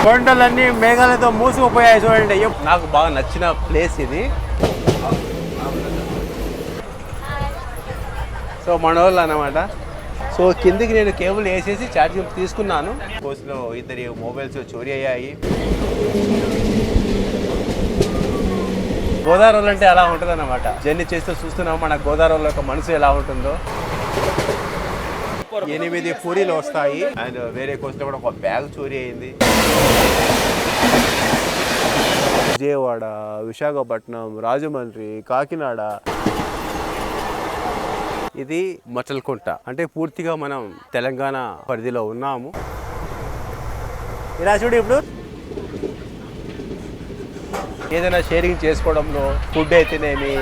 కొండలన్నీ మేఘాలతో మూసుకుపోయాయి చూడండి. నాకు బాగా నచ్చిన ప్లేస్ ఇది. సో మన వాళ్ళు అన్నమాట. సో కిందికి నేను కేబుల్ వేసేసి ఛార్జింగ్ తీసుకున్నాను. కోస్లో ఇద్దరి మొబైల్స్ చోరీ అయ్యాయి. గోదావరి అంటే అలా ఉంటుంది అన్నమాట. జర్నీ చేస్తూ చూస్తున్నాము మన గోదావరిలో ఒక మనసు ఎలా ఉంటుందో. 8 పూరీలు వస్తాయి. అండ్ వేరే కోస్ట్లో కూడా ఒక బ్యాగ్ చోరీ అయింది. విజయవాడ, విశాఖపట్నం, రాజమండ్రి, కాకినాడ, ఇది మచల్కుంట. అంటే పూర్తిగా మనం తెలంగాణ పరిధిలో ఉన్నాము. ఇలా చూడు, ఇప్పుడు ఏదైనా షేరింగ్ చేసుకోవడంలో ఫుడ్ అయితేనేమి,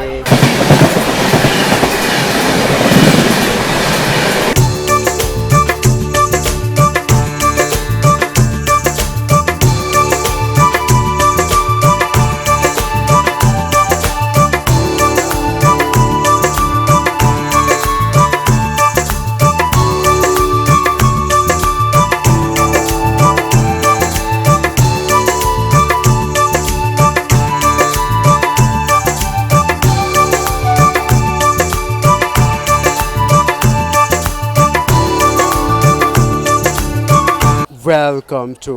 welcome to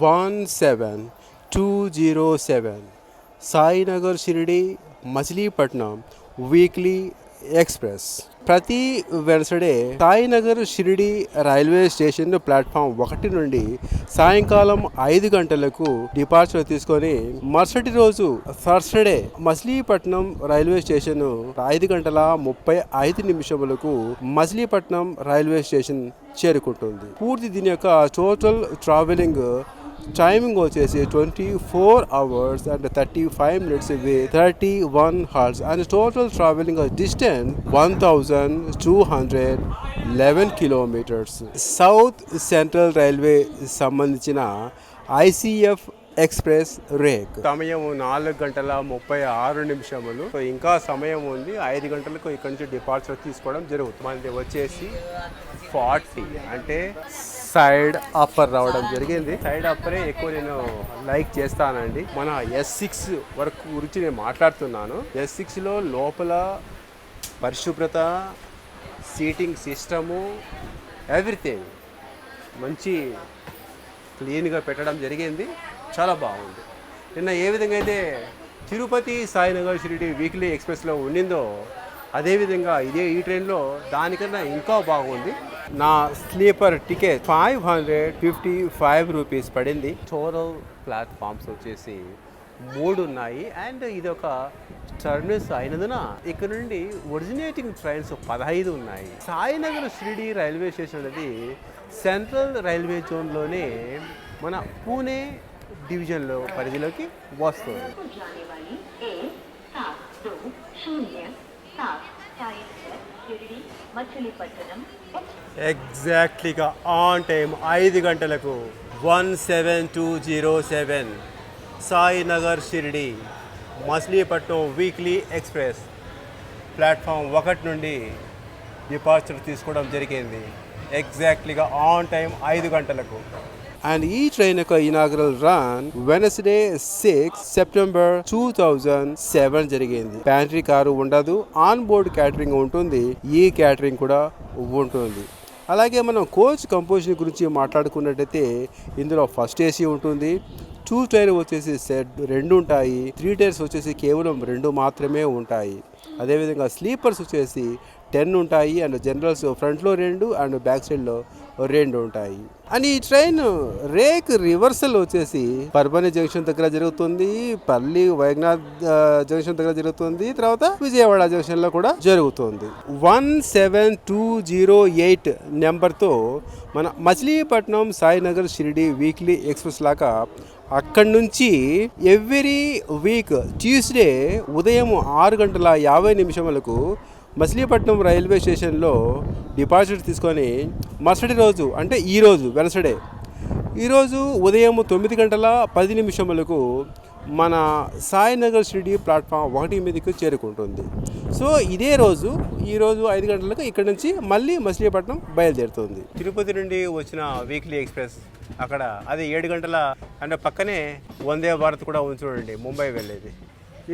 17207 Sainagar Shirdi Machilipatnam weekly express. ప్రతి Wednesday Sainagar Shirdi railway station platform 1 నుండి సాయంకాలం 5 గంటలకు డిపార్చర్ తీసుకొని మరుసటి రోజు థర్స్డే మచిలీపట్నం రైల్వే స్టేషన్ 5 గంటల 35 నిమిషములకు మచిలీపట్నం రైల్వే స్టేషన్ చేరుకుంటుంది. పూర్తి దీని యొక్క టోటల్ ట్రావెలింగ్ టైమింగ్ వచ్చేసి 24 hours and 35 minutes with 31 hours and total traveling distance 1211 kilometers. South central railway సంబంధించిన ICF ఎక్స్ప్రెస్ రేక్. సమయం 4 గంటల 36 నిమిషములు. సో ఇంకా సమయం ఉంది. 5 గంటలకు ఇక్కడ నుంచి డిపార్చర్ తీసుకోవడం జరుగుతుంది. మనది వచ్చేసి 40 అంటే సైడ్ అప్పర్ రావడం జరిగింది. సైడ్ అప్పరే ఎక్కువ నేను లైక్ చేస్తానండి. మన S6 వరకు గురించి నేను మాట్లాడుతున్నాను. S6లో లోపల పరిశుభ్రత, సీటింగ్ సిస్టము, ఎవ్రీథింగ్ మంచి క్లీన్గా పెట్టడం జరిగింది. చాలా బాగుంది. నిన్న ఏ విధంగా అయితే తిరుపతి సాయినగర్ షిరిడి వీక్లీ ఎక్స్ప్రెస్లో ఉండిందో అదేవిధంగా ఈ ట్రైన్లో దానికన్నా ఇంకా బాగుంది. నా స్లీపర్ టికెట్ 555 రూపీస్ పడింది. టోటల్ ప్లాట్ఫామ్స్ వచ్చేసి 3 ఉన్నాయి. అండ్ ఇది ఒక టర్మినస్ అయినందున ఇక్కడ నుండి ఒరిజినేటింగ్ ట్రైన్స్ 15 ఉన్నాయి. సాయినగర్ షిరిడి రైల్వే స్టేషన్ అనేది సెంట్రల్ రైల్వే జోన్లోనే మన పూణే డివిజన్లో పరిధిలోకి వస్తుంది. ఎగ్జాక్ట్లీగా ఆన్ టైం 5 గంటలకు 17207 Sainagar Shirdi Machilipatnam weekly express platform 1 నుండి డిపార్చర్ తీసుకోవడం జరిగింది. ఎగ్జాక్ట్లీగా ఆన్ టైం 5 గంటలకు. అండ్ ఈ ట్రైన్ యొక్క ఇనాగరల్ రన్ వెనస్డే 6 సెప్టెంబర్ 2007 జరిగింది. ప్యాంట్రీ కారు ఉండదు, ఆన్ బోర్డ్ క్యాటరింగ్ ఉంటుంది. ఈ క్యాటరింగ్ కూడా ఉంటుంది. అలాగే మనం కోచ్ కంపోజిషన్ గురించి మాట్లాడుకున్నట్టయితే ఇందులో ఫస్ట్ AC ఉంటుంది. 2 టైర్ వచ్చేసి సెట్ 2 ఉంటాయి. 3 టైర్స్ వచ్చేసి కేవలం 2 మాత్రమే ఉంటాయి. అదేవిధంగా స్లీపర్స్ వచ్చేసి 10 ఉంటాయి. అండ్ జనరల్స్ ఫ్రంట్లో 2 అండ్ బ్యాక్ సైడ్లో 2 ఉంటాయి. అండ్ ఈ ట్రైన్ రేక్ రివర్సల్ వచ్చేసి పర్బని జంక్షన్ దగ్గర జరుగుతుంది, పల్లి వైగ్నాథ్ జంక్షన్ దగ్గర జరుగుతుంది, తర్వాత విజయవాడ జంక్షన్ లో కూడా జరుగుతుంది. 17208 నెంబర్తో మన మచిలీపట్నం సాయినగర్ షిరిడి వీక్లీ ఎక్స్ప్రెస్ లాగా అక్కడి నుంచి ఎవ్రీ వీక్ ట్యూస్డే ఉదయం 6 గంటల 50 నిమిషములకు మచిలీపట్నం రైల్వే స్టేషన్లో డిపార్చర్ తీసుకొని మరుసటి రోజు అంటే ఈరోజు వెనస్డే ఈరోజు ఉదయం 9 గంటల 10 నిమిషములకు మన సాయినగర్ షిరిడి ప్లాట్ఫామ్ 1 మీదకి చేరుకుంటుంది. సో ఇదే రోజు ఈరోజు 5 గంటలకు ఇక్కడ నుంచి మళ్ళీ మచిలీపట్నం బయలుదేరుతుంది. తిరుపతి నుండి వచ్చిన వీక్లీ ఎక్స్ప్రెస్ అక్కడ అది 7 గంటల అంటే పక్కనే వందే భారత్ కూడా ఉంది చూడండి, ముంబై వెళ్ళేది.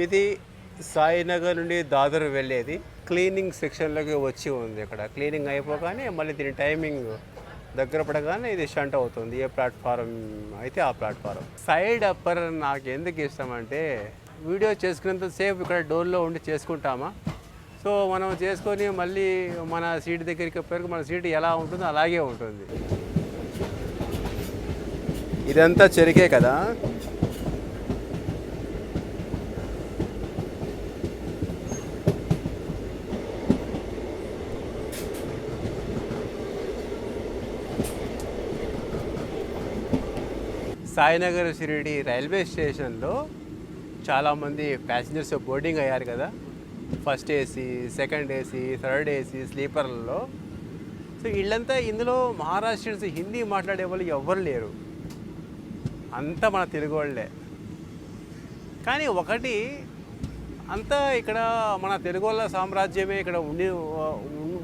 ఇది సాయినగర్ నుండి దాదర్ వెళ్ళేది. క్లీనింగ్ సెక్షన్లోకి వచ్చి ఉంది. ఇక్కడ క్లీనింగ్ అయిపోగానే మళ్ళీ దీని టైమింగ్ దగ్గర పడగానే ఇది షంట్ అవుతుంది. ఏ ప్లాట్ఫారం అయితే ఆ ప్లాట్ఫారం. సైడ్ అప్పర్ నాకు ఎందుకు ఇష్టం అంటే వీడియో చేసుకున్నంతసేపు ఇక్కడ డోర్లో ఉండి చేసుకుంటామా, సో మనం చేసుకొని మళ్ళీ మన సీట్ దగ్గరికి పోయాక మన సీట్ ఎలా ఉంటుందో అలాగే ఉంటుంది. ఇదంతా చెరికే కదా. సాయినగర్ షిరిడి రైల్వే స్టేషన్లో చాలామంది ప్యాసింజర్స్ బోర్డింగ్ అయ్యారు కదా, first AC, second AC, third AC, స్లీపర్లలో. సో వీళ్ళంతా ఇందులో మహారాష్ట్రియన్స్, హిందీ మాట్లాడే వాళ్ళు ఎవ్వరు లేరు, అంతా మన తెలుగు వాళ్ళే. కానీ ఒకటి అంతా ఇక్కడ మన తెలుగు వాళ్ళ సామ్రాజ్యమే ఇక్కడ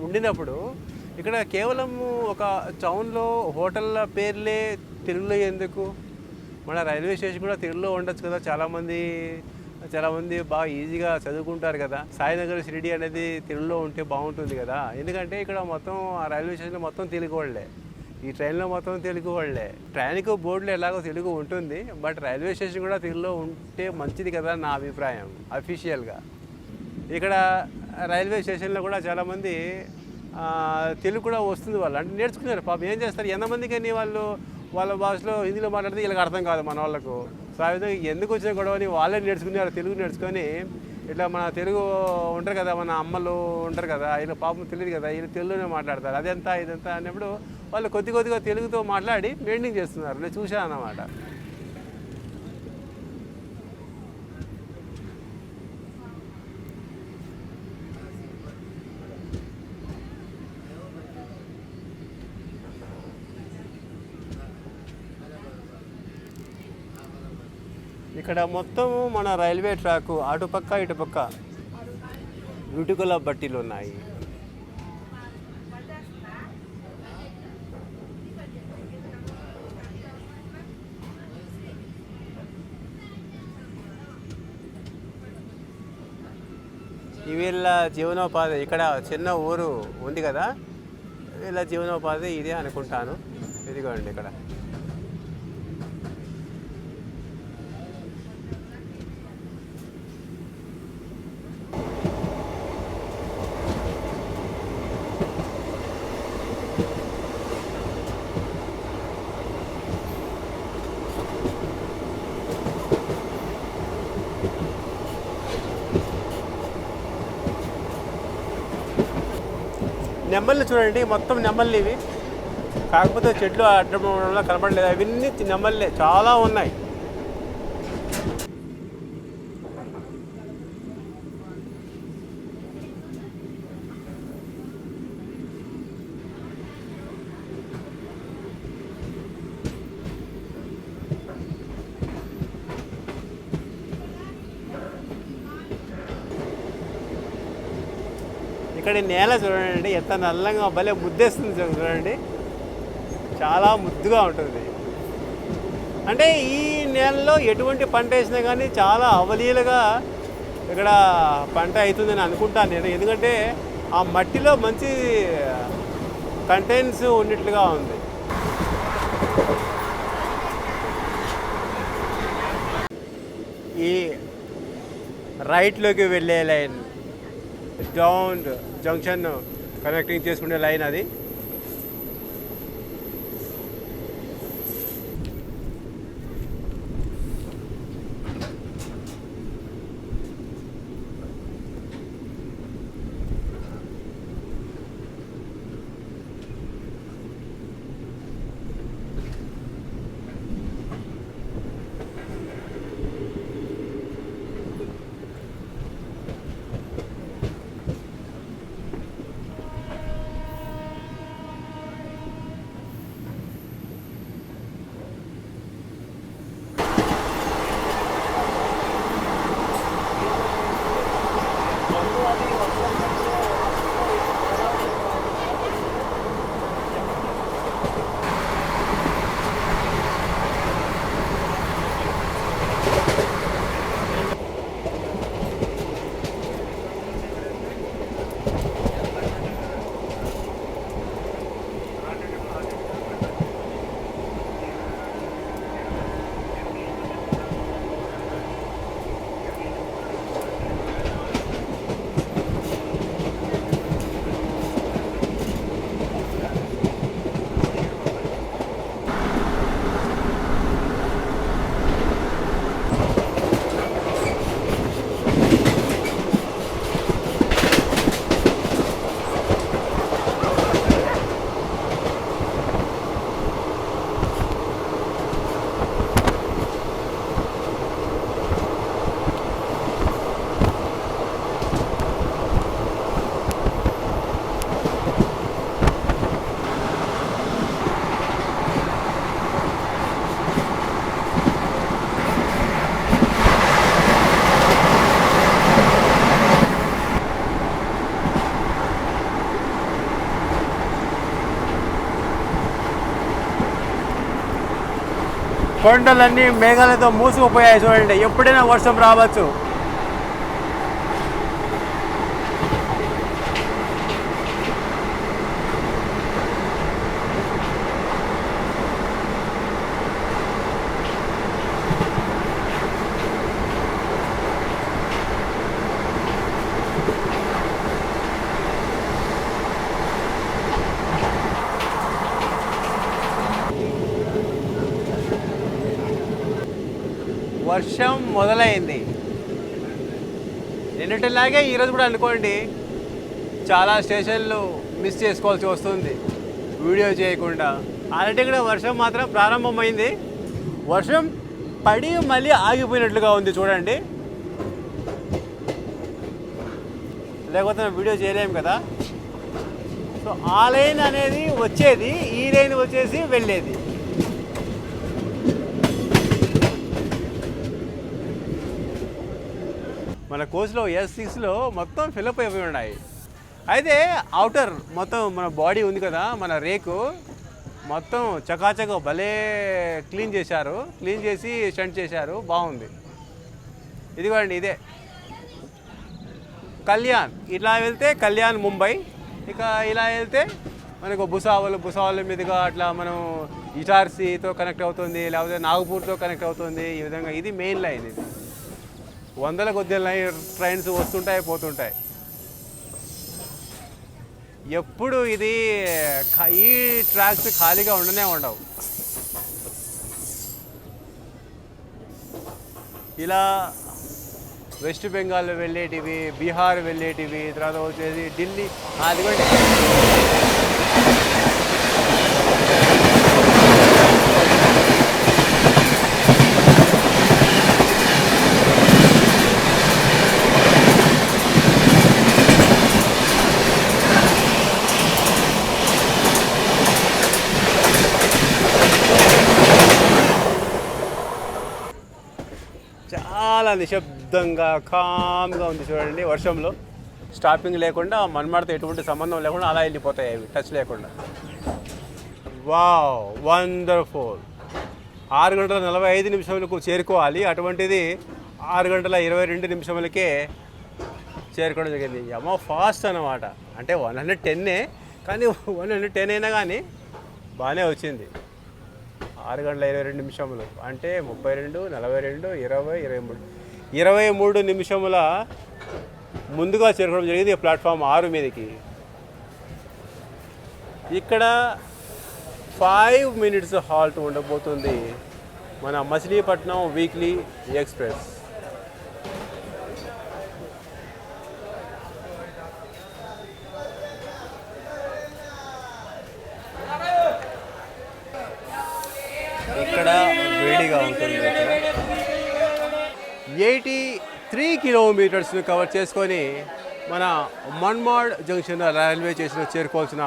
ఉండినప్పుడు ఇక్కడ కేవలం ఒక టౌన్లో హోటళ్ళ పేర్లే తెలుగులో ఎందుకు? మన రైల్వే స్టేషన్ కూడా తెలుగులో ఉండొచ్చు కదా. చాలామంది బాగా ఈజీగా చదువుకుంటారు కదా. సాయినగర్ షిరిడి అనేది తెలుగులో ఉంటే బాగుంటుంది కదా. ఎందుకంటే ఇక్కడ మొత్తం ఆ రైల్వే స్టేషన్లో మొత్తం తెలుగు వాళ్ళే, ఈ ట్రైన్లో మొత్తం తెలుగు వాళ్ళే. ట్రైన్కు బోర్డులో ఎలాగో తెలుగు ఉంటుంది, బట్ రైల్వే స్టేషన్ కూడా తెలుగులో ఉంటే మంచిది కదా నా అభిప్రాయం అఫీషియల్గా. ఇక్కడ రైల్వే స్టేషన్లో కూడా చాలామంది తెలుగు కూడా వస్తుంది, వాళ్ళు అంటే నేర్చుకున్నారు. పాపం ఏం చేస్తారు, ఎంతమందికని వాళ్ళు వాళ్ళ భాషలో హిందీలో మాట్లాడితే వీళ్ళకి అర్థం కాదు మన వాళ్ళకు. సో ఆ విధంగా ఎందుకు వచ్చిన గొడవని వాళ్ళే నేర్చుకున్నారు, తెలుగు నేర్చుకొని ఇట్లా మన తెలుగు ఉంటారు కదా, మన అమ్మలు ఉంటారు కదా, వీళ్ళ పాపం తెలియదు కదా, వీళ్ళు తెలుగులోనే మాట్లాడతారు. అదంతా ఇదంతా అన్నప్పుడు వాళ్ళు కొద్దిగా తెలుగుతో మాట్లాడి మెయింటైన్ చేస్తున్నారు. నేను చూశాను అన్నమాట. ఇక్కడ మొత్తం మన రైల్వే ట్రాక్ అటుపక్క ఇటుపక్క ఇటుకల బట్టీలు ఉన్నాయి. వీళ్ళ జీవనోపాధి ఇక్కడ చిన్న ఊరు ఉంది కదా, వీళ్ళ జీవనోపాధి ఇదే అనుకుంటాను. ఇదిగోండి ఇక్కడ నెమ్మళ్ళు చూడండి, మొత్తం నెమ్మళ్ళు ఇవి. కాకపోతే చెట్లు అడ్డం వల్ల కనపడలేదు, అవన్నీ నెమ్మళ్ళే చాలా ఉన్నాయి. ఇక్కడ నేల చూడండి ఎంత నల్లంగా భలే ముద్దేస్తుంది చూడండి, చాలా ముద్దుగా ఉంటుంది. అంటే ఈ నేలలో ఎటువంటి పంట వేసినా కానీ చాలా అవలీలుగా ఇక్కడ పంట అవుతుందని అనుకుంటాను నేను. ఎందుకంటే ఆ మట్టిలో మంచి కంటెంట్స్ ఉన్నట్లుగా ఉంది. ఈ రైట్లోకి వెళ్ళే లైన్, డౌన్ జంక్షన్ కనెక్టింగ్ చేసుకునే లైన్ అది. కొండలన్నీ మేఘాలతో మూసుకుపోయాయి చూడండి. ఎప్పుడైనా వర్షం రావచ్చు. వర్షం మొదలైంది. నిన్నటిలాగే ఈరోజు కూడా అనుకోండి చాలా స్టేషన్లు మిస్ చేసుకోవాల్సి వస్తుంది వీడియో చేయకుండా. ఆల్రెడీ కూడా వర్షం మాత్రం ప్రారంభమైంది. వర్షం పడి మళ్ళీ ఆగిపోయినట్లుగా ఉంది చూడండి. లేకపోతే వీడియో చేయలేము కదా. సో ఆ లైన్ అనేది వచ్చేది, ఈ లైన్ వచ్చేసి వెళ్ళేది. మన కోచ్లో S6లో మొత్తం ఫిల్అప్ అయిపోయి ఉన్నాయి. అయితే అవుటర్ మొత్తం మన బాడీ ఉంది కదా, మన రేకు మొత్తం చకాచక భలే క్లీన్ చేశారు. క్లీన్ చేసి స్టంట్ చేశారు, బాగుంది. ఇదిగోండి ఇదే కళ్యాణ్. ఇలా వెళ్తే కళ్యాణ్ ముంబై, ఇక ఇలా వెళ్తే మనకు భుసావల్ మీదుగా అట్లా మనం ఇటార్సీతో కనెక్ట్ అవుతుంది, లేకపోతే నాగపూర్తో కనెక్ట్ అవుతుంది. ఈ విధంగా ఇది మెయిన్ లైన్. ఇది వందల కొద్ది ట్రైన్స్ వస్తుంటాయి పోతుంటాయి. ఎప్పుడు ఇది ఈ ట్రాక్స్ ఖాళీగా ఉండనే ఉండవు. ఇలా వెస్ట్ బెంగాల్ వెళ్ళేటివి, బీహార్ వెళ్ళేటివి, తర్వాత వచ్చేసి ఢిల్లీ. అది కూడా చాలా నిశ్శబ్దంగా కామ్గా ఉంది చూడండి. వర్షంలో స్టాపింగ్ లేకుండా, మన్మాడతో ఎటువంటి సంబంధం లేకుండా అలా వెళ్ళిపోతాయి అవి, టచ్ లేకుండా. Wow, wonderful. 6:45 చేరుకోవాలి, అటువంటిది 6:22 చేరుకోవడం జరిగింది. అమ్మో ఫాస్ట్ అన్నమాట. అంటే 110 కానీ 110 అయినా కానీ బాగానే వచ్చింది. 6:22 అంటే 32, 42, 20, 23 నిమిషముల ముందుగా చేరుకోవడం జరిగింది ప్లాట్ఫామ్ 6 మీదకి. ఇక్కడ 5 minutes హాల్ట్ ఉండబోతుంది మన మచిలీపట్నం వీక్లీ ఎక్స్ప్రెస్. ఇక్కడ వేడిగా ఉంటుంది. 83 కిలోమీటర్స్ను కవర్ చేసుకొని మన మన్మాడ్ జంక్షన్ రైల్వే స్టేషన్ చేరుకోవాల్సిన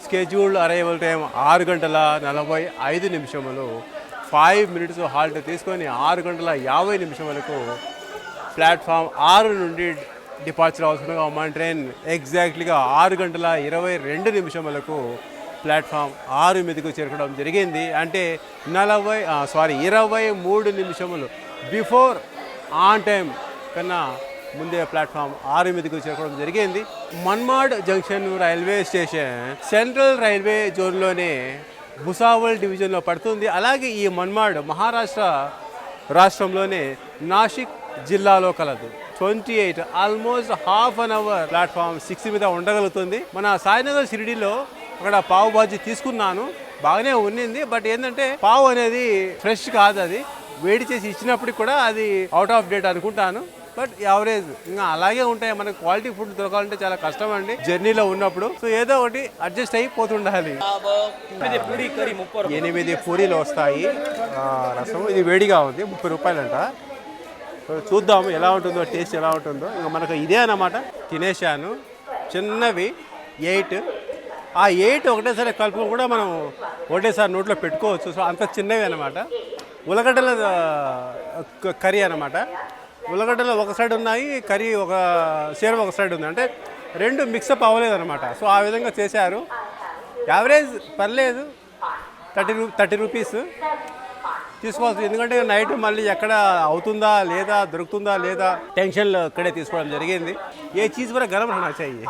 scheduled arrival time 6:45. 5 minutes halt తీసుకొని 6:50 ప్లాట్ఫామ్ 6 నుండి డిపార్చర్ అవసరంగా మన ట్రైన్ ఎగ్జాక్ట్లీగా 6:22 ప్లాట్ఫామ్ 6 మీదకు చేరుకోవడం జరిగింది. అంటే 23 నిమిషములు బిఫోర్ ఆన్ టైం కన్నా ముందే ప్లాట్ఫామ్ 6 మీదకు చేరుకోవడం జరిగింది. Manmad junction railway station central railway జోన్లోనే భుసావల్ డివిజన్లో పడుతుంది. అలాగే ఈ మన్మాడ్ మహారాష్ట్ర రాష్ట్రంలోనే నాసిక్ జిల్లాలో కలదు. 28 almost half an hour platform 6 మీద ఉండగలుగుతుంది. మన సాయినగర్ షిరిడీలో అక్కడ పావు బాజీ తీసుకున్నాను, బాగానే ఉన్నింది. బట్ ఏంటంటే పావు అనేది ఫ్రెష్ కాదు, అది వేడి చేసి ఇచ్చినప్పటికి కూడా అది అవుట్ ఆఫ్ డేట్ అనుకుంటాను. బట్ యావరేజ్ ఇంకా అలాగే ఉంటాయి. మనకు క్వాలిటీ ఫుడ్ దొరకాలంటే చాలా కష్టం అండి జర్నీలో ఉన్నప్పుడు. సో ఏదో ఒకటి అడ్జస్ట్ అయిపోతుండాలి. 8 పూరీలు వస్తాయి. రసం ఇది వేడిగా ఉంది, 30 రూపాయలంట. చూద్దాము ఎలా ఉంటుందో, టేస్ట్ ఎలా ఉంటుందో. ఇంకా మనకు ఇదే అన్నమాట. తినేసాను. చిన్నవి 8. ఆ 8 ఒకటేసారి కలుపుకొని కూడా మనం ఒకటేసారి నోట్లో పెట్టుకోవచ్చు. సో అంత చిన్నవి అన్నమాట. ఉల్లగడ్డల కర్రీ అన్నమాట. ఉల్లగడ్డలు ఒక సైడ్ ఉన్నాయి, కర్రీ ఒక సైడ్ ఉంది. అంటే 2 మిక్సప్ అవ్వలేదు అనమాట. సో ఆ విధంగా చేశారు. యావరేజ్ పర్లేదు, 30 రూపీస్. తీసుకోవాల్సి, ఎందుకంటే నైట్ మళ్ళీ ఎక్కడ అవుతుందా లేదా దొరుకుతుందా లేదా టెన్షన్లో ఇక్కడే తీసుకోవడం జరిగింది. ఏ చీజ్ కూడా గరం रहना चाहिए.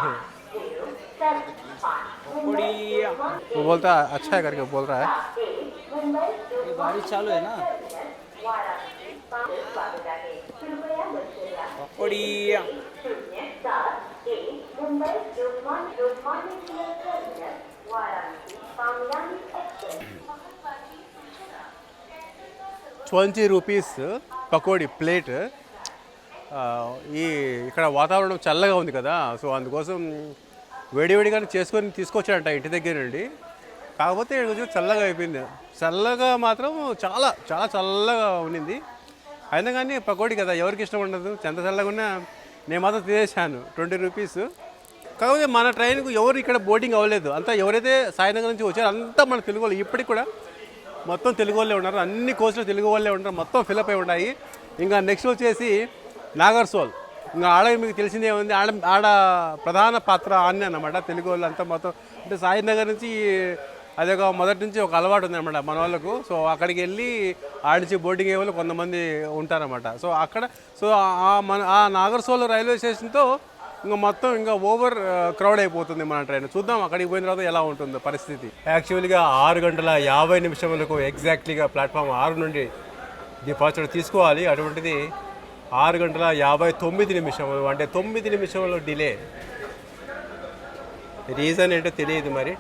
वो बोलता अच्छा है करके बोल रहा है. ये बारिश चालू है ना. पकौड़ी ₹20 పకోడీ ప్లేట్. ఈ ఇక్కడ వాతావరణం చల్లగా ఉంది కదా, సో అందుకోసం వేడివేడిగా చేసుకొని తీసుకొచ్చాడంట ఇంటి దగ్గర నుండి. కాకపోతే కొంచెం చల్లగా అయిపోయింది. చల్లగా మాత్రం చాలా చాలా చల్లగా ఉండింది. అయినా కానీ పకోడీ కదా, ఎవరికి ఇష్టం ఉండదు. ఎంత చల్లగా ఉన్నా నేను మాత్రం తినేసాను. ₹20. కాకపోతే మన ట్రైన్కు ఎవరు ఇక్కడ బోర్డింగ్ అవ్వలేదు. అంతా ఎవరైతే సాయంత్రం నుంచి వచ్చారో అంతా మన తెలుగు వాళ్ళు. ఇప్పటికి కూడా మొత్తం తెలుగు వాళ్ళే ఉన్నారు. అన్ని కోచ్లో తెలుగు వాళ్ళే ఉంటారు. మొత్తం ఫిల్అప్ అయి ఉన్నాయి. ఇంకా నెక్స్ట్ వచ్చేసి నాగర్సోల్. ఇంకా ఆడ మీకు తెలిసిందే ఉంది, ఆడ ప్రధాన పాత్ర ఆన్నే అన్నమాట. తెలుగు వాళ్ళు అంతా మొత్తం అంటే సాయినగర్ నుంచి అదొక మొదటి నుంచి ఒక అలవాటు ఉందన్నమాట మన వాళ్ళకు. సో అక్కడికి వెళ్ళి ఆడ నుంచి బోర్డింగ్ అయ్యే వాళ్ళు కొంతమంది ఉంటారన్నమాట. సో అక్కడ సో ఆ నాగర్సోల్ రైల్వే స్టేషన్తో ఇంకా మొత్తం ఇంకా ఓవర్ క్రౌడ్ అయిపోతుంది మన ట్రైన్. చూద్దాం అక్కడికి పోయిన తర్వాత ఎలా ఉంటుందో పరిస్థితి. యాక్చువల్గా 6:50 ఎగ్జాక్ట్లీగా ప్లాట్ఫామ్ 6 నుండి డిపార్చర్ తీసుకోవాలి. అటువంటిది 6:59 అంటే 9 నిమిషంలో డిలే. రీజన్ ఏంటో తెలియదు మరి.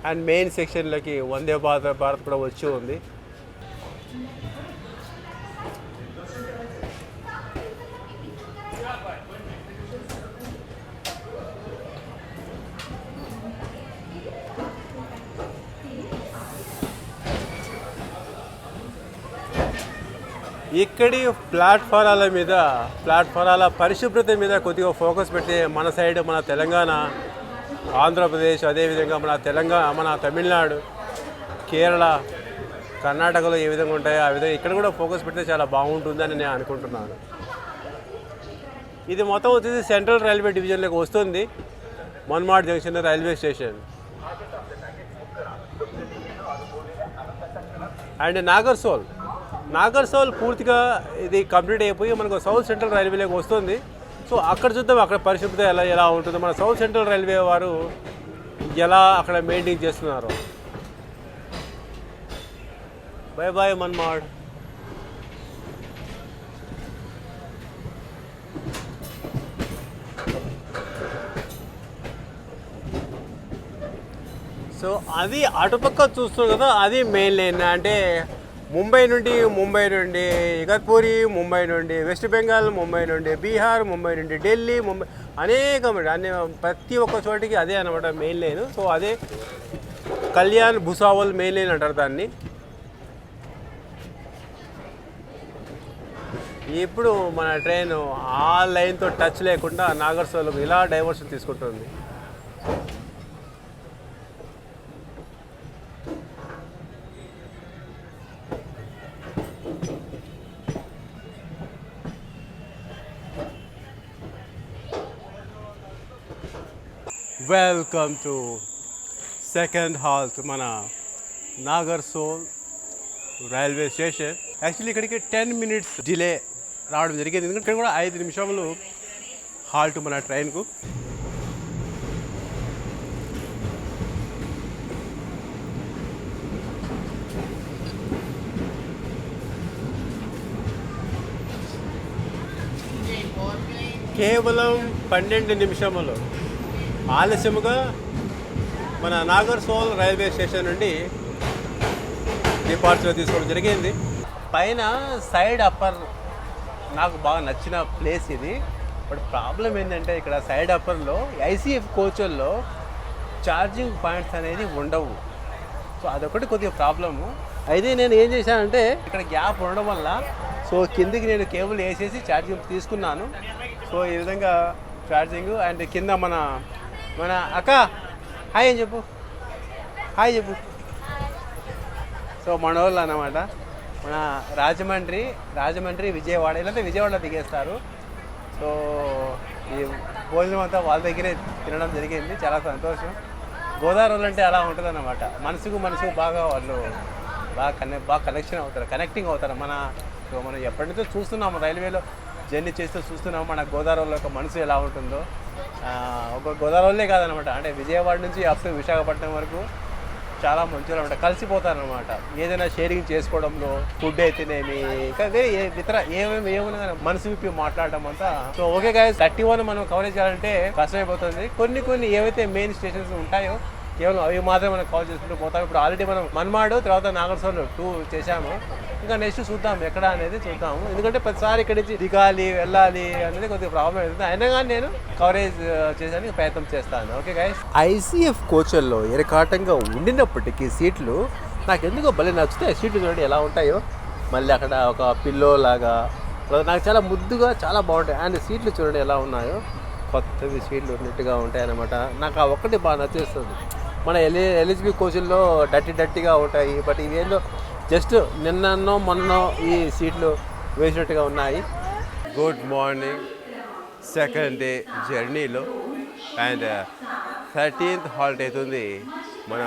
అండ్ మెయిన్ సెక్షన్లోకి వందే భారత్ కూడా వచ్చి ఉంది. ఇక్కడి ప్లాట్ఫారాల పరిశుభ్రత మీద కొద్దిగా ఫోకస్ పెడితే మన సైడ్ మన తెలంగాణ, ఆంధ్రప్రదేశ్, అదేవిధంగా మన తమిళనాడు, కేరళ, కర్ణాటకలో ఏ విధంగా ఉంటాయో ఆ విధంగా ఇక్కడ కూడా ఫోకస్ పెడితే చాలా బాగుంటుందని నేను అనుకుంటున్నాను. ఇది మొత్తం వచ్చేసి సెంట్రల్ రైల్వే డివిజన్లోకి వస్తుంది. Manmad junction railway station. And Nagarsol పూర్తిగా ఇది కంప్లీట్ అయిపోయి మనకు సౌత్ సెంట్రల్ రైల్వేలోకి వస్తుంది. సో అక్కడ చూద్దాం అక్కడ పరిశుభ్రత ఎలా ఉంటుందో, మన సౌత్ సెంట్రల్ రైల్వే వారు ఎలా అక్కడ మెయింటైన్ చేస్తున్నారు. Bye bye Manmad. సో అది అటుపక్క చూస్తున్నాం కదా, అది మెయిన్ లైన్. అంటే ముంబై నుండి ఇగత్పూరి, ముంబై నుండి వెస్ట్ బెంగాల్, ముంబై నుండి బీహార్, ముంబై నుండి ఢిల్లీ, అన్ని ప్రతి ఒక్క చోటికి అదే అనమాట మెయిన్ లైన్. సో అదే కళ్యాణ్ భూసావల్ మెయిన్ లైన్ అంటారు దాన్ని. ఇప్పుడు మన ట్రైన్ ఆ లైన్తో టచ్ లేకుండా నాగర్సోల్కు ఇలా డైవర్షన్ తీసుకుంటుంది. వెల్కమ్ టు సెకండ్ హాల్ట్ మన నాగర్సోల్ రైల్వే స్టేషన్. యాక్చువల్లీ ఇక్కడికి 10 minutes డిలే రావడం జరిగింది. ఎందుకంటే ఇక్కడ కూడా 5 నిమిషాలు హాల్ట్ మన ట్రైన్కు. కేవలం 12 నిమిషములు ఆలస్యముగా మన నాగర్సోల్ రైల్వే స్టేషన్ నుండి డిపార్చర్ తీసుకోవడం జరిగింది. పైన సైడ్ అప్పర్ నాకు బాగా నచ్చిన ప్లేస్ ఇది. బట్ ప్రాబ్లం ఏంటంటే ఇక్కడ సైడ్ అప్పర్లో ఐసీఎఫ్ కోచ్ల్లో ఛార్జింగ్ పాయింట్స్ అనేది ఉండవు. సో అదొకటి కొద్దిగా ప్రాబ్లము. అయితే నేను ఏం చేశానంటే ఇక్కడ గ్యాప్ ఉండడం వల్ల సో కిందికి నేను కేబుల్ వేసేసి ఛార్జింగ్ తీసుకున్నాను. సో ఈ విధంగా ఛార్జింగ్. అండ్ కింద మన అక్క హాయ్ అని చెప్పు, హాయ్ చెప్పు. సో మన వాళ్ళు అన్నమాట, మన రాజమండ్రి విజయవాడ, ఇలాంటి విజయవాడలో దిగేస్తారు. సో ఈ భోజనం అంతా వాళ్ళ దగ్గరే తినడం జరిగింది. చాలా సంతోషం. గోదావరి అంటే అలా ఉంటుంది అన్నమాట. మనసుకు బాగా వాళ్ళు బాగా కనెక్షన్ అవుతారు, కనెక్టింగ్ అవుతారు. మనం ఎప్పటి నుంచో చూస్తున్నాము, రైల్వేలో జర్నీ చేస్తూ చూస్తున్నాము మన గోదావరిలో ఒక మనసు ఎలా ఉంటుందో. ఒక గోదావరిలో కాదనమాట, అంటే విజయవాడ నుంచి అప్ టు విశాఖపట్నం వరకు చాలా మంచిగా ఉంటాయి, కలిసిపోతారనమాట. ఏదైనా షేరింగ్ చేసుకోవడంలో, ఫుడ్ అయితేనేమి, ఇంకా ఇతర ఏమైనా మనసు విప్పి మాట్లాడడం అంతా. సో ఓకే గైస్, 31 మనం కవరేజ్ చేయాలంటే కష్టమైపోతుంది. కొన్ని ఏవైతే మెయిన్ స్టేషన్స్ ఉంటాయో కేవలం అవి మాత్రమే మనం కవర్ చేసుకుంటూ పోతాం. ఇప్పుడు ఆల్రెడీ మనం మన్మాడు తర్వాత నాగర్సోల్ 2 చేశాము. ఇంకా నెక్స్ట్ చూద్దాం ఎక్కడ అనేది చూద్దాము. ఎందుకంటే ప్రతిసారి ఇక్కడి నుంచి దిగాలి వెళ్ళాలి అనేది కొద్దిగా ప్రాబ్లం అవుతుంది. అయినా కానీ నేను కవరేజ్ చేసానికి ప్రయత్నం చేస్తాను. ఓకే గైస్, ఐసీఎఫ్ కోచ్ల్లో ఎరకాటంగా ఉండినప్పటికీ సీట్లు నాకు ఎందుకో భలే నచ్చుతాయి. సీట్లు చూడండి ఎలా ఉంటాయో, మళ్ళీ అక్కడ ఒక పిల్లో లాగా నాకు చాలా ముద్దుగా చాలా బాగుంటాయి. అండ్ సీట్లు చూడండి ఎలా ఉన్నాయో, కొత్తవి సీట్లు ఉన్నట్టుగా ఉంటాయి అన్నమాట. నాకు ఆ ఒక్కటి బాగా నచ్చేస్తుంది. మన ఎల్హెచ్బి కోచ్ల్లో డట్టీగా ఉంటాయి, బట్ ఇవేందో జస్ట్ నిన్నో మొన్నో ఈ సీట్లు వేసినట్టుగా ఉన్నాయి. గుడ్ మార్నింగ్, సెకండ్ డే జర్నీలో అండ్ 13th హాల్ట్ అవుతుంది మన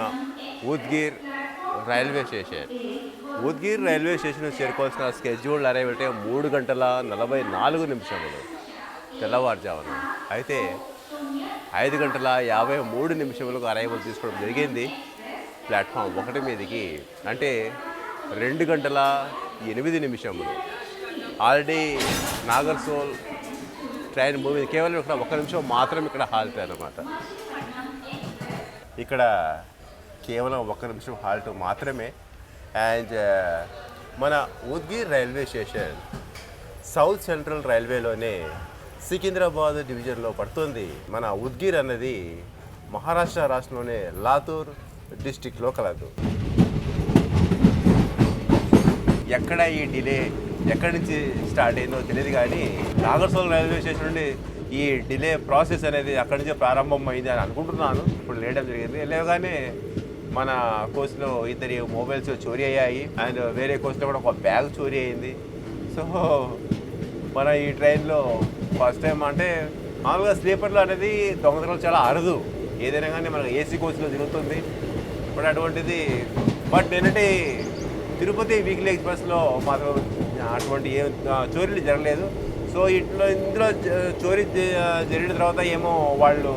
Udgir railway station. Udgir railway station చేరుకోవాల్సిన స్కెడ్యూల్ అరైవల్ టైం 3:44 తెల్లవారుజామున. అయితే 5:53 అరైవల్ తీసుకోవడం జరిగింది ప్లాట్ఫామ్ 1 మీదకి. అంటే 2:08. ఆల్రెడీ నాగర్సోల్ ట్రైన్ మూవీ కేవలం ఇక్కడ 1 నిమిషం మాత్రం ఇక్కడ హాల్ట్ అన్నమాట. ఇక్కడ కేవలం 1 నిమిషం హాల్ట్ మాత్రమే. అండ్ మన Udgir railway station south central రైల్వేలోనే సికింద్రాబాద్ డివిజన్లో పడుతుంది. మన ఉద్గిర్ అన్నది మహారాష్ట్ర రాష్ట్రంలోనే లాతూర్ డిస్టిక్లో కలదు. ఎక్కడ ఈ డిలే ఎక్కడి నుంచి స్టార్ట్ అయిందో తెలియదు, కానీ నాగర్సోల్ రైల్వే స్టేషన్ నుండి ఈ డిలే ప్రాసెస్ అనేది అక్కడి నుంచే ప్రారంభం అయింది అని అనుకుంటున్నాను. ఇప్పుడు లేయడం జరిగింది. లేవగానే మన కోచ్లో 2 మొబైల్స్ చోరీ అయ్యాయి. అండ్ వేరే కోచ్లో కూడా ఒక బ్యాగ్ చోరీ అయింది. సో మన ఈ ట్రైన్లో ఫస్ట్ టైం, అంటే మామూలుగా స్లీపర్లో అనేది దొంగతనాలు చాలా అరుదు, ఏదైనా కానీ మనకు ఏసీ కోచ్లో జరుగుతుంది. బట్ అటువంటిది నేనంటే తిరుపతి వీక్లీ ఎక్స్ప్రెస్లో మాత్రం అటువంటి ఏ చోరీలు జరగలేదు. సో ఇందులో చోరీ జరిగిన తర్వాత ఏమో వాళ్ళు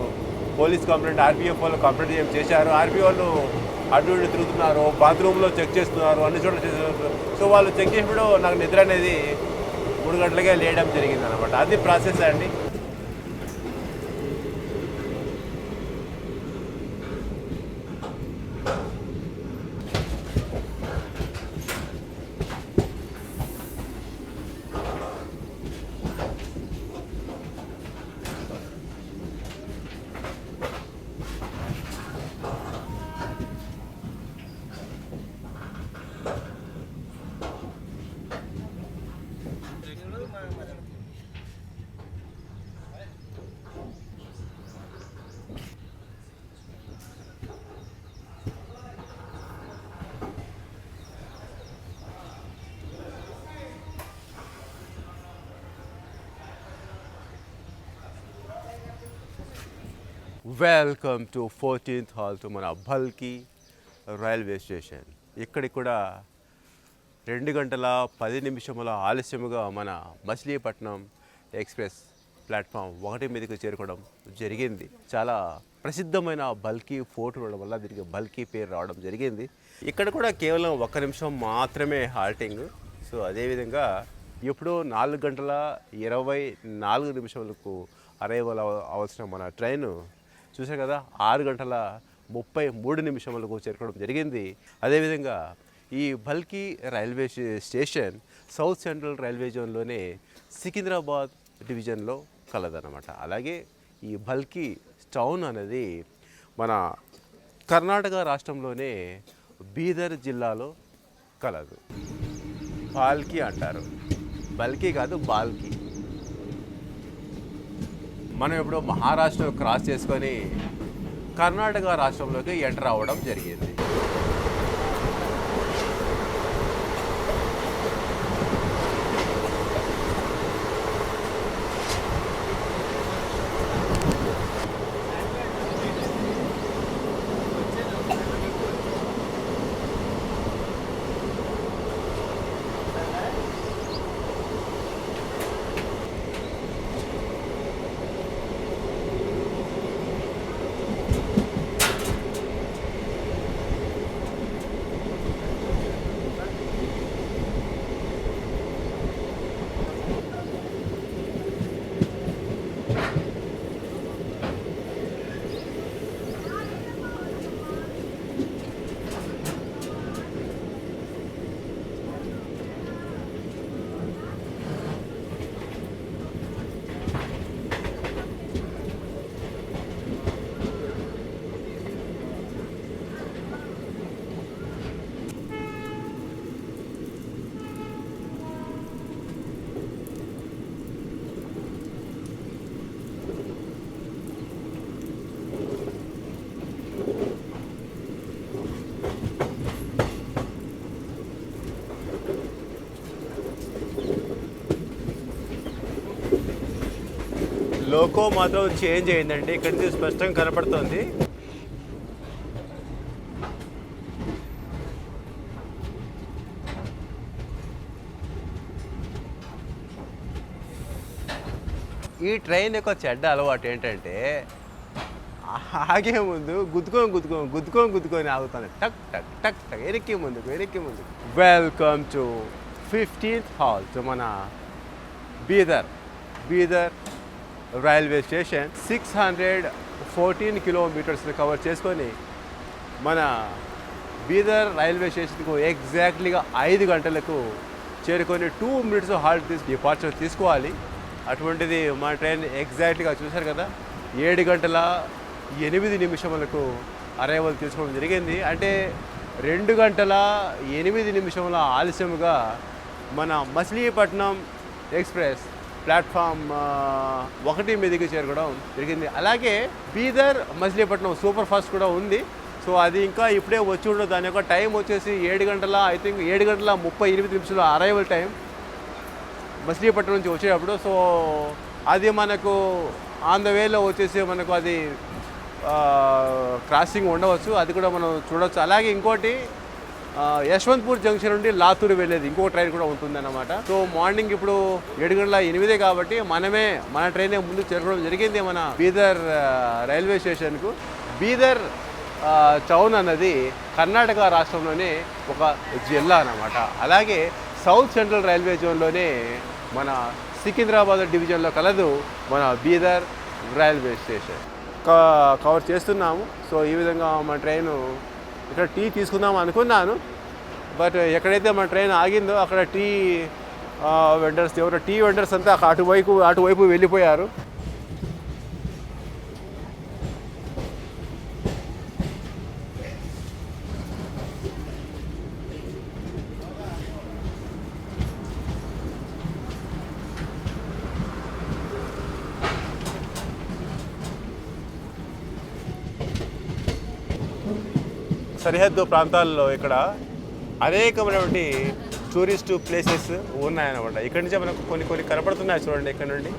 పోలీస్ కంప్లైంట్, ఆర్పీఎఫ్ వాళ్ళు కంప్లైంట్ ఏం చేశారు. ఆర్పీ వాళ్ళు అటు ఇటు తిరుగుతున్నారు, బాత్రూంలో చెక్ చేస్తున్నారు, అన్ని చోట్ల చేస్తున్నారు. సో వాళ్ళు చెక్ చేసినప్పుడు నాకు నిద్ర అనేది 3 గంటలకే లేయడం జరిగింది అనమాట. అది ప్రాసెస్ అండి. వెల్కమ్ టు 14th హాల్ట్ మన భల్కి రైల్వే స్టేషన్. ఇక్కడికి కూడా 2:10 ఆలస్యముగా మన మచిలీపట్నం ఎక్స్ప్రెస్ ప్లాట్ఫామ్ 1 మీదకి చేరుకోవడం జరిగింది. చాలా ప్రసిద్ధమైన బల్కీ ఫోర్ట్ ఉండడం వల్ల దీనికి బల్కీ పేరు రావడం జరిగింది. ఇక్కడ కూడా కేవలం 1 నిమిషం మాత్రమే హాల్టింగ్. సో అదేవిధంగా ఇప్పుడు 4:24 అరైవల్ అవ్వాల్సిన మన ట్రైను చూసారు కదా 6:33 చేరుకోవడం జరిగింది. అదేవిధంగా ఈ Bhalki railway station south central railway జోన్లోనే సికింద్రాబాద్ డివిజన్లో కలదన్నమాట. అలాగే ఈ భల్కీ టౌన్ అనేది మన కర్ణాటక రాష్ట్రంలోనే బీదర్ జిల్లాలో కలదు. బాల్కీ అంటారు, బల్కీ కాదు బాల్కీ. మనం ఇప్పుడు మహారాష్ట్ర క్రాస్ చేసుకొని కర్ణాటక రాష్ట్రంలోకి ఎంటర్ అవ్వడం జరిగింది. లోకో మాత్రం చేంజ్ అయిందండి, ఇక్కడ నుంచి స్పష్టంగా కనపడుతుంది. ఈ ట్రైన్ యొక్క చెడ్డ అలవాటు ఏంటంటే ఆగే ముందు గుద్దుకొని ఆగుతాను. టక్ టక్ టక్ టక్ వెనక్కి ముందుకు. వెల్కమ్ టు 15th హాల్ మన బీదర్ రైల్వే స్టేషన్. 614 కిలోమీటర్స్ని కవర్ చేసుకొని మన బీదర్ రైల్వే స్టేషన్కు ఎగ్జాక్ట్లీగా 5 గంటలకు చేరుకొని 2 minutes హాల్ట్ డిపార్చర్ తీసుకోవాలి. అటువంటిది మా ట్రైన్ ఎగ్జాక్ట్గా చూశారు కదా 7 గంటల 8 నిమిషములకు అరైవల్ తీసుకోవడం జరిగింది. అంటే 2 గంటల 8 నిమిషముల ఆలస్యముగా మన మచిలీపట్నం ఎక్స్ప్రెస్ ప్లాట్ఫామ్ 1 మీదకి చేరుకోవడం జరిగింది. అలాగే బీదర్ మచిలీపట్నం సూపర్ ఫాస్ట్ కూడా ఉంది. సో అది ఇంకా ఇప్పుడే వచ్చి ఉండదు. దాని యొక్క టైం వచ్చేసి 7 గంటల 38 నిమిషాల అరైవల్ టైం మచిలీపట్నం నుంచి వచ్చేటప్పుడు. సో అది మనకు ఆన్ ద వేలో వచ్చేసి మనకు అది క్రాసింగ్ ఉండవచ్చు, అది కూడా మనం చూడవచ్చు. అలాగే ఇంకోటి యశ్వంత్పూర్ జంక్షన్ నుండి లాతూరు వెళ్ళేది ఇంకో ట్రైన్ కూడా ఉంటుందన్నమాట. సో మార్నింగ్ ఇప్పుడు 7 గంటల 8 కాబట్టి మన ట్రైనే ముందు చేరుకోవడం జరిగింది మన బీదర్ రైల్వే స్టేషన్కు. బీదర్ టౌన్ అన్నది కర్ణాటక రాష్ట్రంలోనే ఒక జిల్లా అన్నమాట. అలాగే సౌత్ సెంట్రల్ రైల్వే జోన్లోనే మన సికింద్రాబాద్ డివిజన్లో కలదు మన బీదర్ రైల్వే స్టేషన్. కవర్ చేస్తున్నాము. సో ఈ విధంగా మన ట్రైను ఇక్కడ టీ తీసుకుందాం అనుకున్నాను, బట్ ఎక్కడైతే మన ట్రైన్ ఆగిందో అక్కడ టీ వెండర్స్ అంతా అటువైపు వెళ్ళిపోయారు. సరిహద్దు ప్రాంతాల్లో ఇక్కడ అనేకమైనటువంటి టూరిస్టు ప్లేసెస్ ఉన్నాయన్నమాట. ఇక్కడి నుంచే మనకు కొన్ని కనపడుతున్నాయి చూడండి. ఇక్కడ నుండి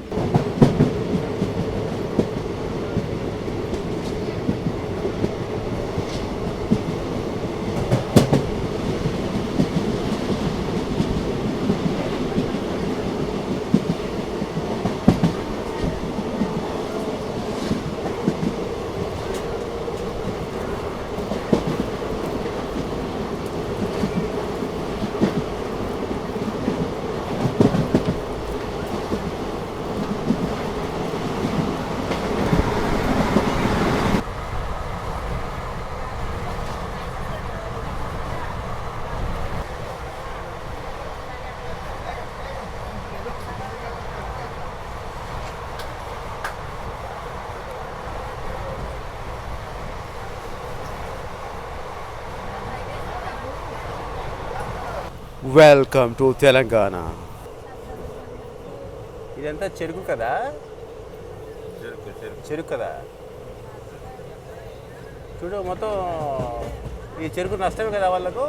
వెల్కమ్ టు తెలంగాణ. ఇదంతా చెరుకు కదా, చెరుకు కదా. చూడు మొత్తం ఈ చెరుకు నష్టమే కదా వాళ్ళకు.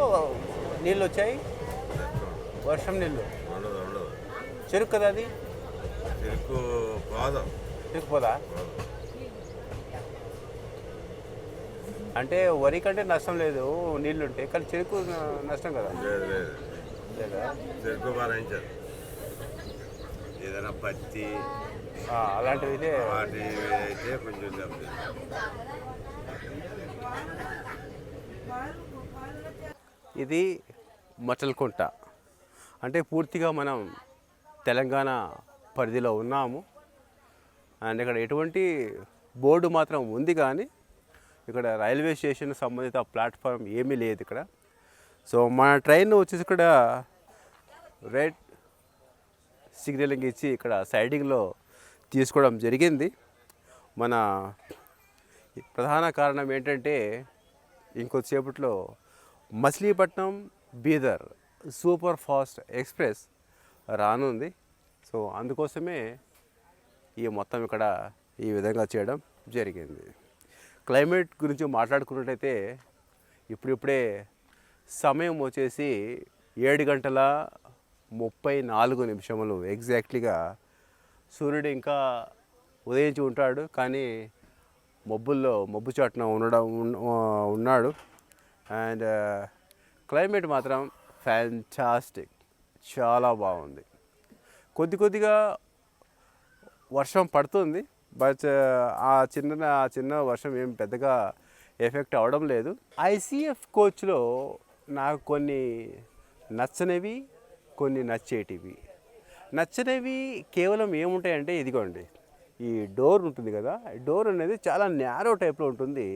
నీళ్ళు వచ్చాయి, వర్షం నీళ్ళు. చెరుకు కదా అది, చెరుకు పోదా. అంటే వరి కంటే నష్టం లేదు నీళ్ళుంటే, కానీ చెరుకు నష్టం కదా. చెరుకు భరించారు, ఏదైనా పత్తి అలాంటివి అయితే కొంచెం. ఇది మచల్కుంట, అంటే పూర్తిగా మనం తెలంగాణ పరిధిలో ఉన్నాము. అండ్ ఇక్కడ ఎటువంటి బోర్డు మాత్రం ఉంది, కానీ ఇక్కడ రైల్వే స్టేషన్ సంబంధిత ప్లాట్ఫామ్ ఏమీ లేదు ఇక్కడ. సో మన ట్రైన్ వచ్చేసి ఇక్కడ రెడ్ సిగ్నలింగ్ ఇచ్చి ఇక్కడ సైడింగ్లో తీసుకోవడం జరిగింది. మన ప్రధాన కారణం ఏంటంటే ఇంకొద్దిసేపట్లో Machilipatnam Bidar super fast express రానుంది. సో అందుకోసమే ఈ మొత్తం ఇక్కడ ఈ విధంగా చేయడం జరిగింది. క్లైమేట్ గురించి మాట్లాడుకున్నట్టయితే ఇప్పుడిప్పుడే సమయం వచ్చేసి 7 గంటల 34 నిమిషములు ఎగ్జాక్ట్లీగా. సూర్యుడు ఇంకా ఉదయించి ఉంటాడు, కానీ మబ్బు చాటున ఉన్నాడు. అండ్ క్లైమేట్ మాత్రం ఫ్యాంటాస్టిక్, చాలా బాగుంది. కొద్దిగా వర్షం పడుతుంది, బట్ ఆ చిన్న వర్షం ఏం పెద్దగా ఎఫెక్ట్ అవ్వడం లేదు. ఐసీఎఫ్ కోచ్లో నాకు కొన్ని నచ్చనివి, కొన్ని నచ్చేటివి. నచ్చనివి కేవలం ఏముంటాయంటే ఇదిగోండి, ఈ డోర్ ఉంటుంది కదా, డోర్ అనేది చాలా న్యారో టైప్లో ఉంటుంది.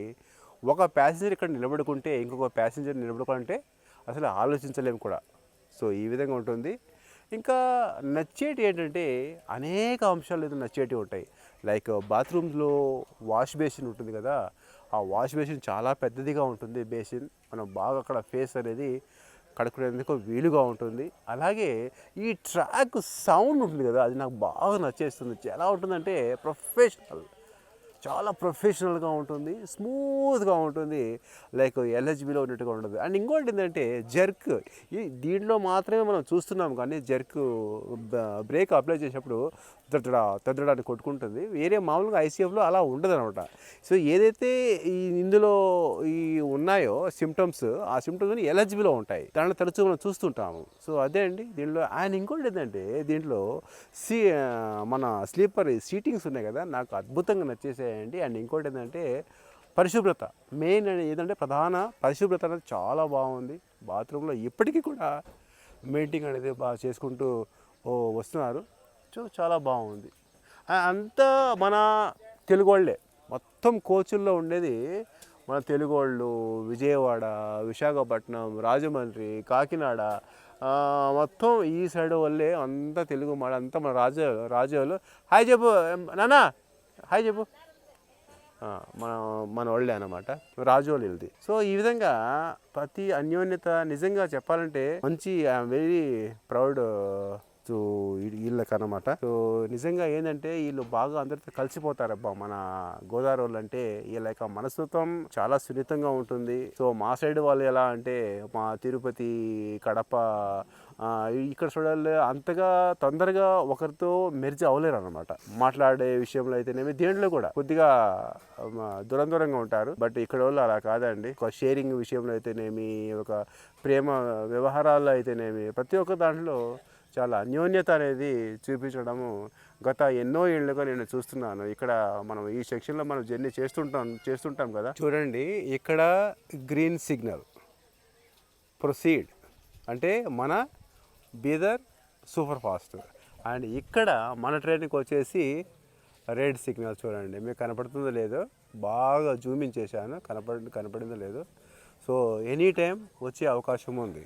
ఒక ప్యాసింజర్ ఇక్కడ నిలబడుకుంటే ఇంకొక ప్యాసింజర్ నిలబడుకుంటే అసలు ఆలోచించలేము కూడా. సో ఈ విధంగా ఉంటుంది. ఇంకా నచ్చేటి ఏంటంటే అనేక అంశాలు ఏదో నచ్చేటివి ఉంటాయి. లైక్ బాత్రూమ్స్లో వాష్ బేసిన్ ఉంటుంది కదా, ఆ వాష్ బేసిన్ చాలా పెద్దదిగా ఉంటుంది. బేసిన్ మనం బాగా అక్కడ ఫేస్ అనేది కడుక్కునేందుకు వీలుగా ఉంటుంది. అలాగే ఈ ట్రాక్ సౌండ్ ఉంటుంది కదా, అది నాకు బాగా నచ్చేస్తుంది. ఎలా ఉంటుందంటే చాలా ప్రొఫెషనల్గా ఉంటుంది, స్మూత్గా ఉంటుంది, లైక్ ఎల్హెచ్బిలో ఉన్నట్టుగా ఉంటుంది. అండ్ ఇంకోటి ఏంటంటే జర్క్, దీంట్లో మాత్రమే మనం చూస్తున్నాం, కానీ జర్క్ బ్రేక్ అప్లై చేసేటప్పుడు తద్దడాన్ని కొట్టుకుంటుంది. వేరే మామూలుగా ఐసీఎఫ్లో అలా ఉండదు అనమాట. సో ఏదైతే ఇందులో ఉన్నాయో సిమ్టమ్స్, ఆ సిమ్టమ్స్ ఎల్హెచ్బిలో ఉంటాయి, దాంట్లో తరచూ మనం చూస్తుంటాము. సో అదే అండి దీంట్లో. అండ్ ఇంకోటి ఏంటంటే దీంట్లో మన స్లీపర్ సీటింగ్స్ ఉన్నాయి కదా, నాకు అద్భుతంగా నచ్చేసాయండి. అండ్ ఇంకోటి ఏంటంటే పరిశుభ్రత, మెయిన్ ఏదంటే ప్రధాన పరిశుభ్రత అనేది చాలా బాగుంది. బాత్రూంలో ఇప్పటికీ కూడా మెయింటైన్ అనేది బాగా చేసుకుంటూ వస్తున్నారు. సో చాలా బాగుంది. అంతా మన తెలుగు వాళ్ళే, మొత్తం కోచుల్లో ఉండేది మన తెలుగు వాళ్ళు. విజయవాడ, విశాఖపట్నం, రాజమండ్రి, కాకినాడ, మొత్తం ఈ సైడ్ వాళ్ళే అంతా తెలుగు అంతా మన రాజు హాయ్ చెప్పు నానా, హాయ్ చెప్పు, మన వాళ్ళే అన్నమాట, రాజు వాళ్ళు ఇది. సో ఈ విధంగా ప్రతి అన్యోన్యత నిజంగా చెప్పాలంటే మంచి ఐఎమ్ వెరీ ప్రౌడ్ టు వీళ్ళకి అన్నమాట. సో నిజంగా ఏంటంటే వీళ్ళు బాగా అందరితో కలిసిపోతారబ్బా. మన గోదావరి వాళ్ళు అంటే వీళ్ళ యొక్క మనస్తత్వం చాలా సున్నితంగా ఉంటుంది. సో మా సైడ్ వాళ్ళు ఎలా అంటే మా తిరుపతి, కడప ఇక్కడ చూడాలి అంతగా తొందరగా ఒకరితో మెర్జ్ అవ్వలేరు అనమాట. మాట్లాడే విషయంలో అయితేనేమి దేంట్లో కూడా కొద్దిగా దూరంగా ఉంటారు. బట్ ఇక్కడ వాళ్ళు అలా కాదండి. ఒక షేరింగ్ విషయంలో అయితేనేమి, ఒక ప్రేమ వ్యవహారాల్లో అయితేనేమి, ప్రతి ఒక్క దాంట్లో చాలా అన్యోన్యత అనేది చూపించడము గత ఎన్నో ఏళ్ళుగా నేను చూస్తున్నాను. ఇక్కడ మనం ఈ సెక్షన్లో మనం జర్నీ చేస్తుంటాం కదా. చూడండి ఇక్కడ గ్రీన్ సిగ్నల్ ప్రొసీడ్ అంటే మన బీదర్ సూపర్ ఫాస్ట్. అండ్ ఇక్కడ మన ట్రైన్కి వచ్చేసి రెడ్ సిగ్నల్. చూడండి మీకు కనపడుతుందో లేదో, బాగా జూమింగ్ చేశాను, కనపడిందో లేదో. సో ఎనీ టైం వచ్చే అవకాశం ఉంది.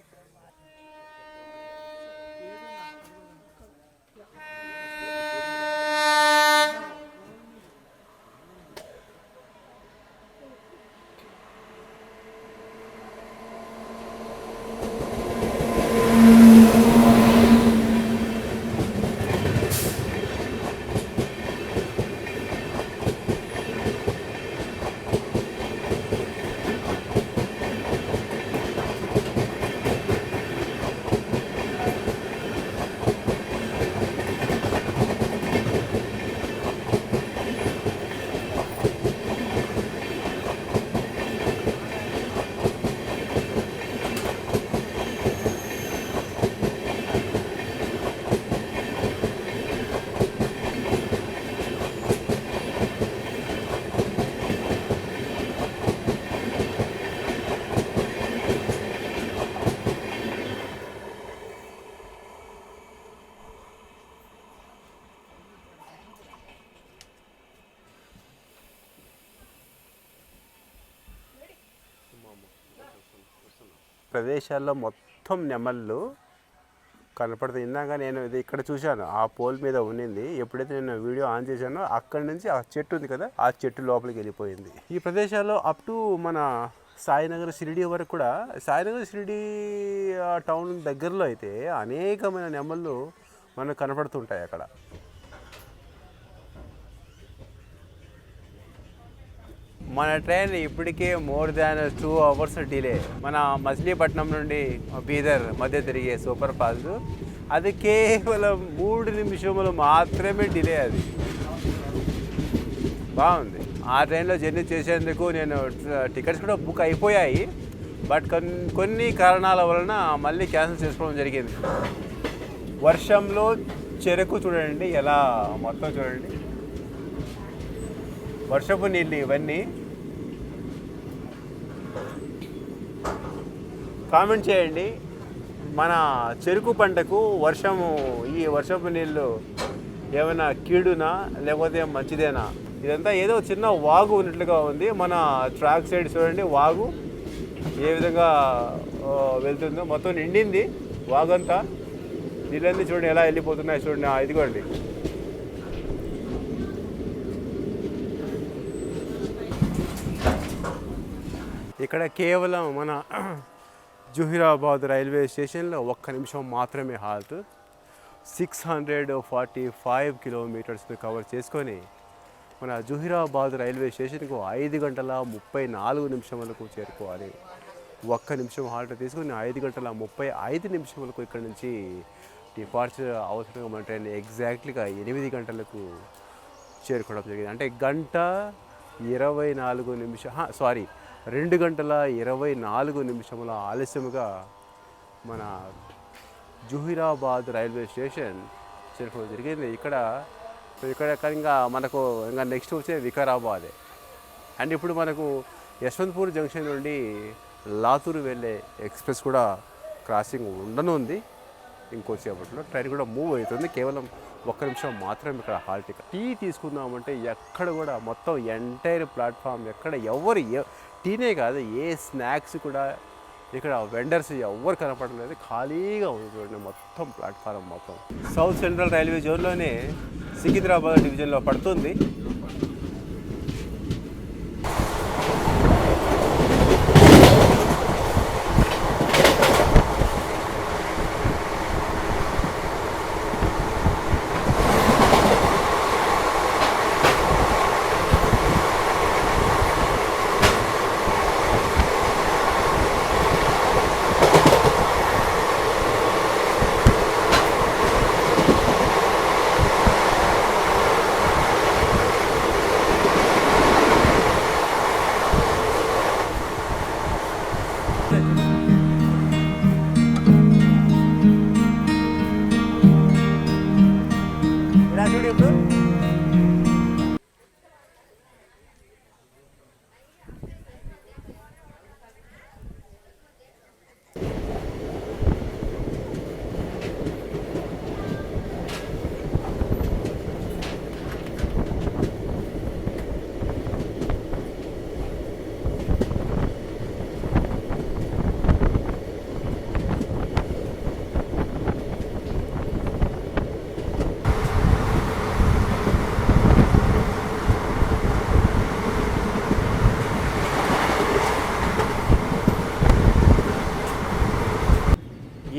ప్రదేశాల్లో మొత్తం నెమళ్ళు కనపడుతుంది. ఇందాక నేను ఇది ఇక్కడ చూశాను, ఆ పోల్ మీద ఉన్నింది. ఎప్పుడైతే నేను వీడియో ఆన్ చేశానో అక్కడి నుంచి ఆ చెట్టు ఉంది కదా, ఆ చెట్టు లోపలికి వెళ్ళిపోయింది. ఈ ప్రదేశాల్లో అప్ టు మన సాయినగర్ షిరిడి వరకు కూడా, సాయినగర్ షిరిడి టౌన్ దగ్గరలో అయితే అనేకమైన నెమళ్ళు మనకు కనపడుతుంటాయి అక్కడ. మన ట్రైన్ ఇప్పటికే మోర్ దాన్ 2 hours డిలే. మన మచిలీపట్నం నుండి బీదర్ మధ్య తిరిగే సూపర్ ఫాస్ట్, అది కేవలం 3 నిమిషములు మాత్రమే డిలే. అది బాగుంది. ఆ ట్రైన్లో జర్నీ చేసేందుకు నేను టికెట్స్ కూడా బుక్ అయిపోయాయి, బట్ కొన్ని కారణాల వలన మళ్ళీ క్యాన్సిల్ చేసుకోవడం జరిగింది. వర్షంలో చెరకు చూడండి ఎలా మొత్తం చూడండి, వర్షపు నీళ్ళు ఇవన్నీ. కామెంట్ చేయండి, మన చెరుకు పంటకు ఈ వర్షపు నీళ్ళు ఏమైనా కీడునా లేకపోతే మంచిదేనా? ఇదంతా ఏదో చిన్న వాగు ఉన్నట్లుగా ఉంది. మన ట్రాక్ సైడ్ చూడండి వాగు ఏ విధంగా వెళ్తుందో, మొత్తం నిండింది వాగంతా. నీళ్ళన్నీ చూడండి ఎలా వెళ్ళిపోతున్నాయి చూడండి. ఇదిగోండి ఇక్కడ కేవలం మన జుహీరాబాద్ రైల్వే స్టేషన్లో 1 నిమిషం మాత్రమే హాల్ట్. 645 కిలోమీటర్స్ని కవర్ చేసుకొని మన జుహీరాబాద్ రైల్వే స్టేషన్కు 5 గంటల 34 నిమిషములకు చేరుకోవాలి. 1 నిమిషం హాల్ట్ తీసుకుని 5 గంటల 35 నిమిషములకు ఇక్కడ నుంచి డిపార్చర్ అవసరంగా మన ట్రైన్ ఎగ్జాక్ట్లీగా 8 గంటలకు చేరుకోవడం జరిగింది. అంటే 2 గంటల 24 నిమిషముల ఆలస్యముగా మన జుహీరాబాద్ రైల్వే స్టేషన్ చేరుకోవడం జరిగింది. ఇక్కడ ఇంకా మనకు ఇంకా నెక్స్ట్ వచ్చే వికారాబాదే. అండ్ ఇప్పుడు మనకు యశ్వంత్పూర్ జంక్షన్ నుండి లాతూరు వెళ్ళే ఎక్స్ప్రెస్ కూడా క్రాసింగ్ ఉండనుంది. ఇంకోసేపట్లో ట్రైన్ కూడా మూవ్ అవుతుంది. కేవలం 1 నిమిషం మాత్రమే ఇక్కడ హాల్ట్. టీ తీసుకుందామంటే ఎక్కడ కూడా మొత్తం ఎంటైర్ ప్లాట్ఫామ్ ఎక్కడ టీనే కాదు, ఏ స్నాక్స్ కూడా ఇక్కడ వెండర్స్ ఎవరు కనపడలేదు, ఖాళీగా ఉంది చూడండి మొత్తం ప్లాట్ఫారం మొత్తం. సౌత్ సెంట్రల్ రైల్వే జోన్లోనే సికింద్రాబాద్ డివిజన్లో పడుతుంది.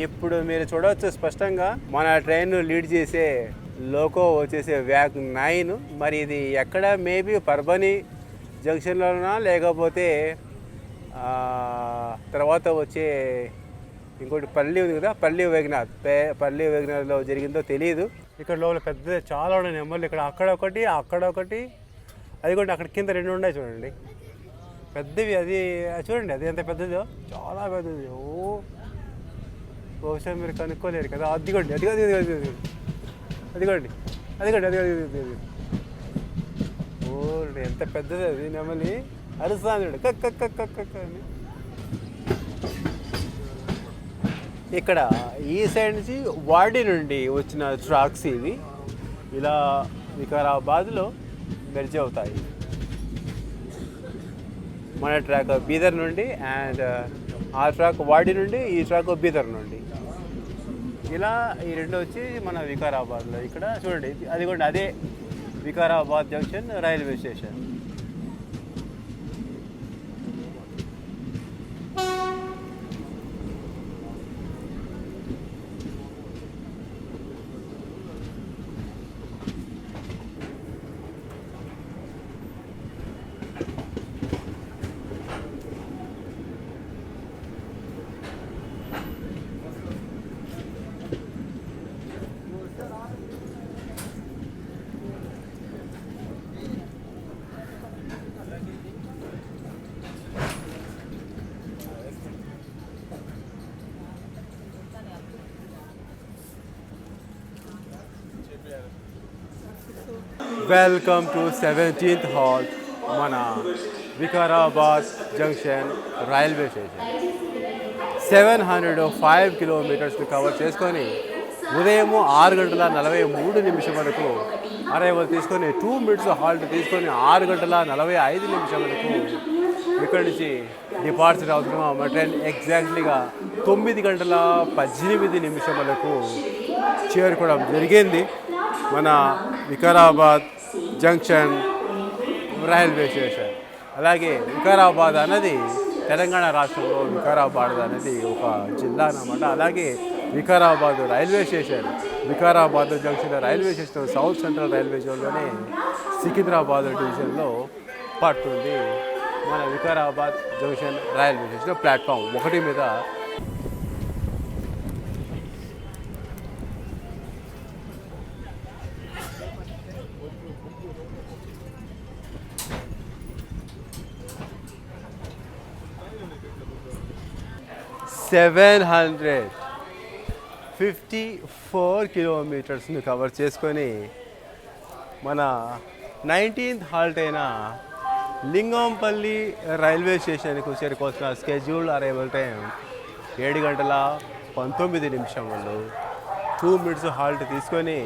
ఇప్పుడు మీరు చూడవచ్చు స్పష్టంగా మన ట్రైన్ లీడ్ చేసే లోకో వచ్చేసి వ్యాగ్ 9. మరి ఇది ఎక్కడ మేబీ పర్బని జంక్షన్లోనా లేకపోతే తర్వాత వచ్చే ఇంకోటి పల్లి ఉంది కదా, పల్లి వేగనాథ్లో జరిగిందో తెలియదు. ఇక్కడ లోపల పెద్ద చాలా ఉన్నాయి నెంబర్లు. ఇక్కడ అక్కడ ఒకటి అది కూడా అక్కడ కింద 2 ఉన్నాయి చూడండి పెద్దవి. అది చూడండి అది ఎంత పెద్దదో, చాలా పెద్దది. బహుశా మీరు కనుక్కోలేరు కదా. అదిగోండి ఎంత పెద్దది అది. నెమలి అరుస్తాను కక్క అని. ఇక్కడ ఈ సైడ్ నుంచి వాడి నుండి వచ్చిన ట్రాక్స్ ఇవి ఇలా వికారాబాద్లో మెర్జ్ అవుతాయి. మన ట్రాక్ బీదర్ నుండి అండ్ ఆ ట్రాక్ వాడి నుండి, ఈ ట్రాక్ బీదర్ నుండి, ఇలా ఈ 2 వచ్చి మన వికారాబాద్లో. ఇక్కడ చూడండి అది కూడా అదే Vikarabad junction railway station. Welcome to 17th halt మన వికారాబాద్ జంక్షన్ రైల్వే స్టేషన్. 705 కిలోమీటర్స్ని కవర్ చేసుకొని ఉదయం 6:43 వరకు అరైవల్ తీసుకొని 2 minutes హాల్ట్ తీసుకొని 6:45 వరకు ఇక్కడి నుంచి డిపార్చర్ అవుతున్నాం. మా ట్రైన్ ఎగ్జాక్ట్లీగా 9:18 వరకు చేరుకోవడం జరిగింది మన వికారాబాద్ జంక్షన్ రైల్వే స్టేషన్. అలాగే వికారాబాద్ అన్నది తెలంగాణ రాష్ట్రంలో వికారాబాద్ అనేది ఒక జిల్లా అన్నమాట. అలాగే Vikarabad railway station Vikarabad junction railway station south central railway జోన్లోనే సికింద్రాబాద్ డివిజన్లో పడుతుంది. మన Vikarabad junction railway station platform 1 మీద కిలోమీటర్స్ని కవర్ చేసుకొని మన 19th హాల్ట్ అయిన లింగంపల్లి రైల్వే స్టేషన్కు చేరుకోవాల్సిన schedule arrival time 7:19. 2 minutes halt తీసుకొని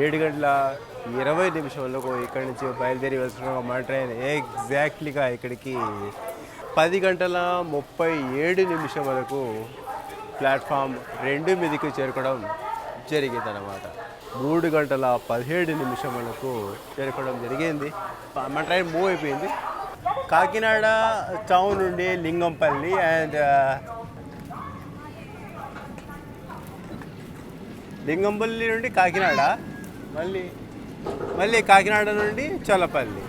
7:20 ఇక్కడి నుంచి బయలుదేరి వెళ్తున్నాం. మా ట్రైన్ ఎగ్జాక్ట్లీగా ఇక్కడికి 10:37 వరకు ప్లాట్ఫామ్ 2 మీదకి చేరుకోవడం జరిగింది అన్నమాట. 3:17 వరకు చేరుకోవడం జరిగింది. మన ట్రైన్ మూవ్ అయిపోయింది. కాకినాడ టౌన్ నుండి లింగంపల్లి అండ్ లింగంపల్లి నుండి కాకినాడ, మళ్ళీ కాకినాడ నుండి చల్లపల్లి.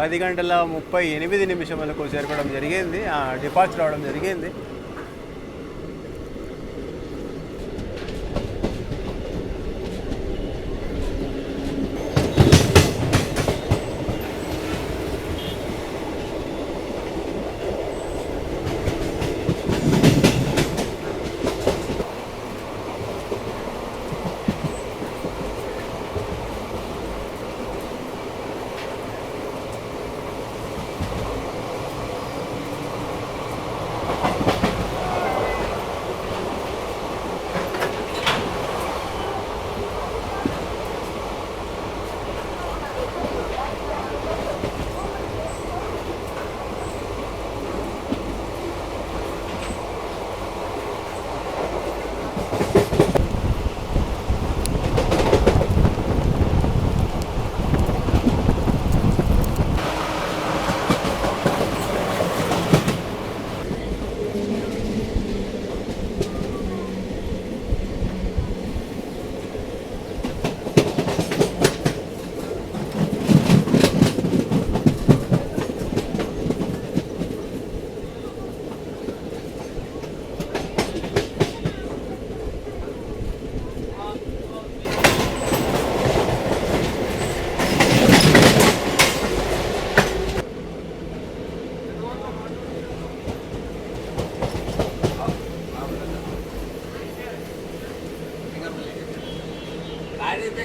10:38 వరకు చేరుకోవడం జరిగింది. డిపార్చర్ అవడం జరిగింది.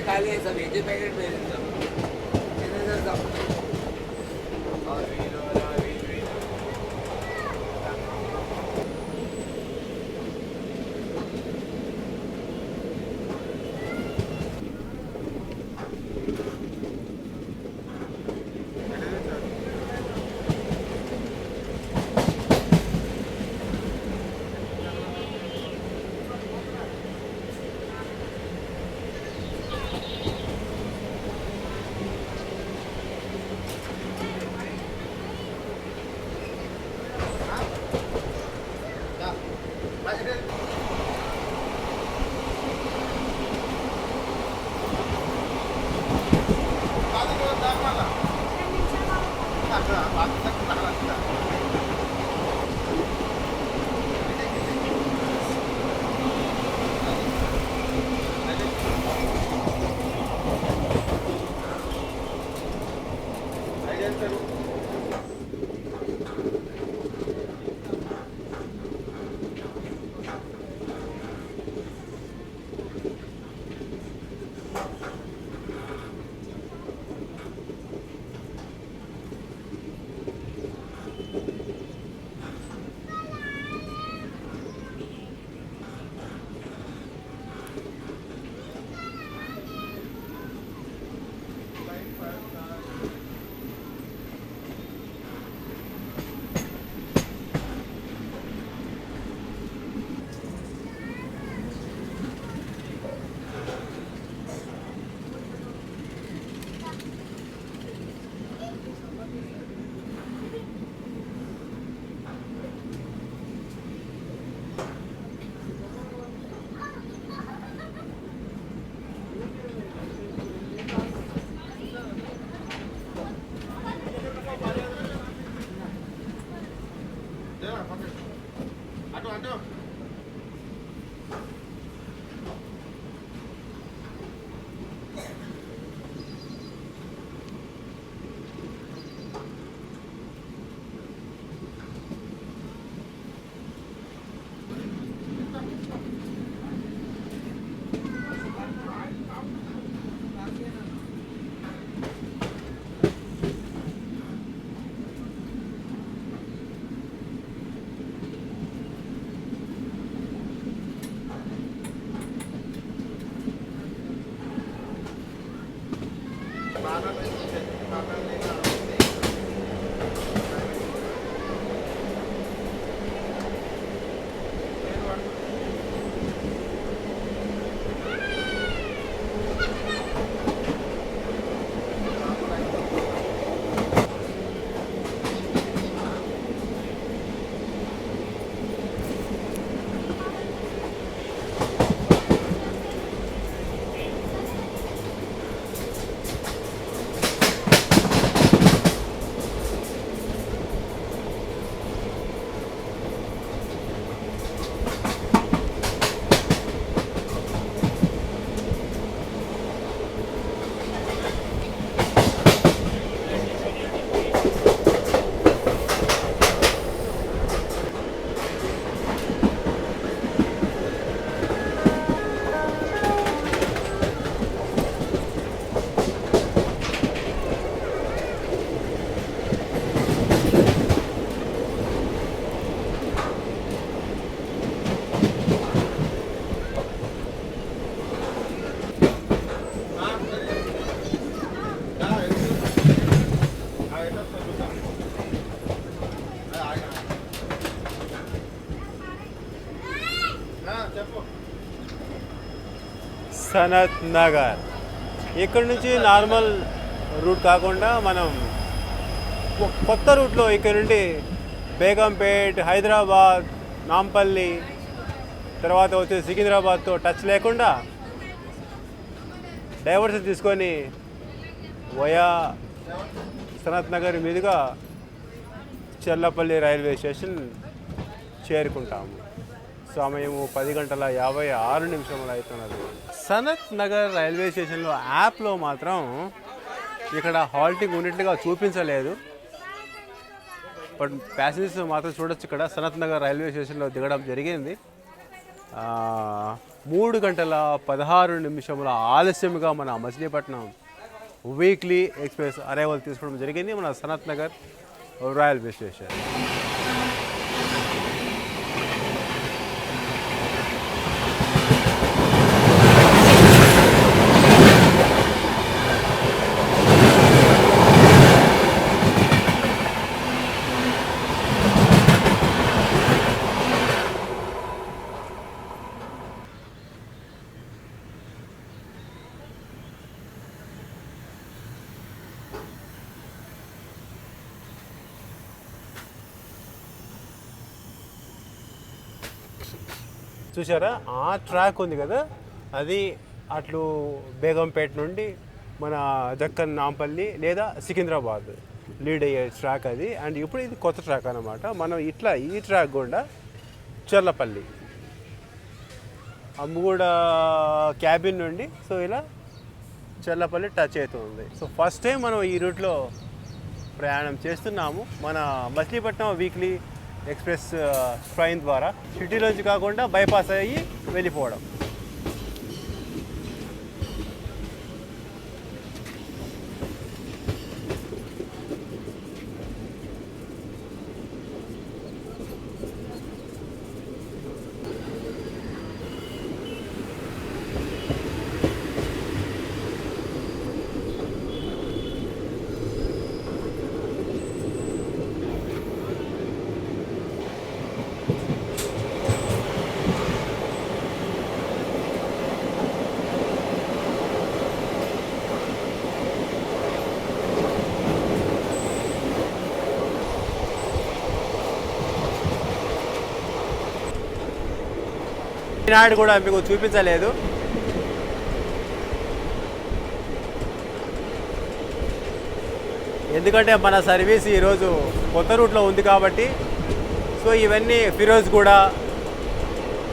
खाली है सब एक पैकेट में సనత్ నగర్. ఇక్కడ నుంచి నార్మల్ రూట్ కాకుండా మనం కొత్త రూట్లో ఇక్కడ నుండి బేగంపేట్, హైదరాబాద్, నాంపల్లి, తర్వాత వచ్చి సికింద్రాబాద్తో టచ్ లేకుండా డైవర్షన్ తీసుకొని వయా సనత్ నగర్ మీదుగా చెల్లపల్లి రైల్వే స్టేషన్ చేరుకుంటాము. సమయము 10:56 అవుతున్నది. సనత్ నగర్ రైల్వే స్టేషన్లో యాప్లో మాత్రం ఇక్కడ హాల్టింగ్ ఉన్నట్లుగా చూపించలేదు. బట్ ప్యాసింజర్స్ మాత్రం చూడొచ్చు. ఇక్కడ సనత్ నగర్ రైల్వే స్టేషన్లో దిగడం జరిగింది. 3:16 ఆలస్యంగా మన మచిలీపట్నం వీక్లీ ఎక్స్ప్రెస్ అరైవల్ తీసుకోవడం జరిగింది మన సనత్ నగర్ రైల్వే స్టేషన్. చూసారా, ఆ ట్రాక్ ఉంది కదా, అది అట్లు బేగంపేట నుండి మన దక్కన్, నాంపల్లి లేదా సికింద్రాబాద్ లీడ్ అయ్యే ట్రాక్ అది. అండ్ ఇప్పుడు ఇది కొత్త ట్రాక్ అన్నమాట. మనం ఇట్లా ఈ ట్రాక్ కూడా చెర్లపల్లి అమ్ముగూడ క్యాబిన్ నుండి సో ఇలా చెర్లపల్లి టచ్ అవుతుంది. సో ఫస్ట్ టైం మనం ఈ రూట్లో ప్రయాణం చేస్తున్నాము మన మచిలీపట్నం వీక్లీ ఎక్స్ప్రెస్ ట్రైన్ ద్వారా. సిటీలోంచి కాకుండా బైపాస్ అయ్యి వెళ్ళిపోవడం. ఈనాడు కూడా మీకు చూపించలేదు. ఎందుకంటే మన సర్వీస్ ఈరోజు కొత్త రూట్లో ఉంది కాబట్టి. సో ఇవన్నీ ఫిరోజ్గూడ,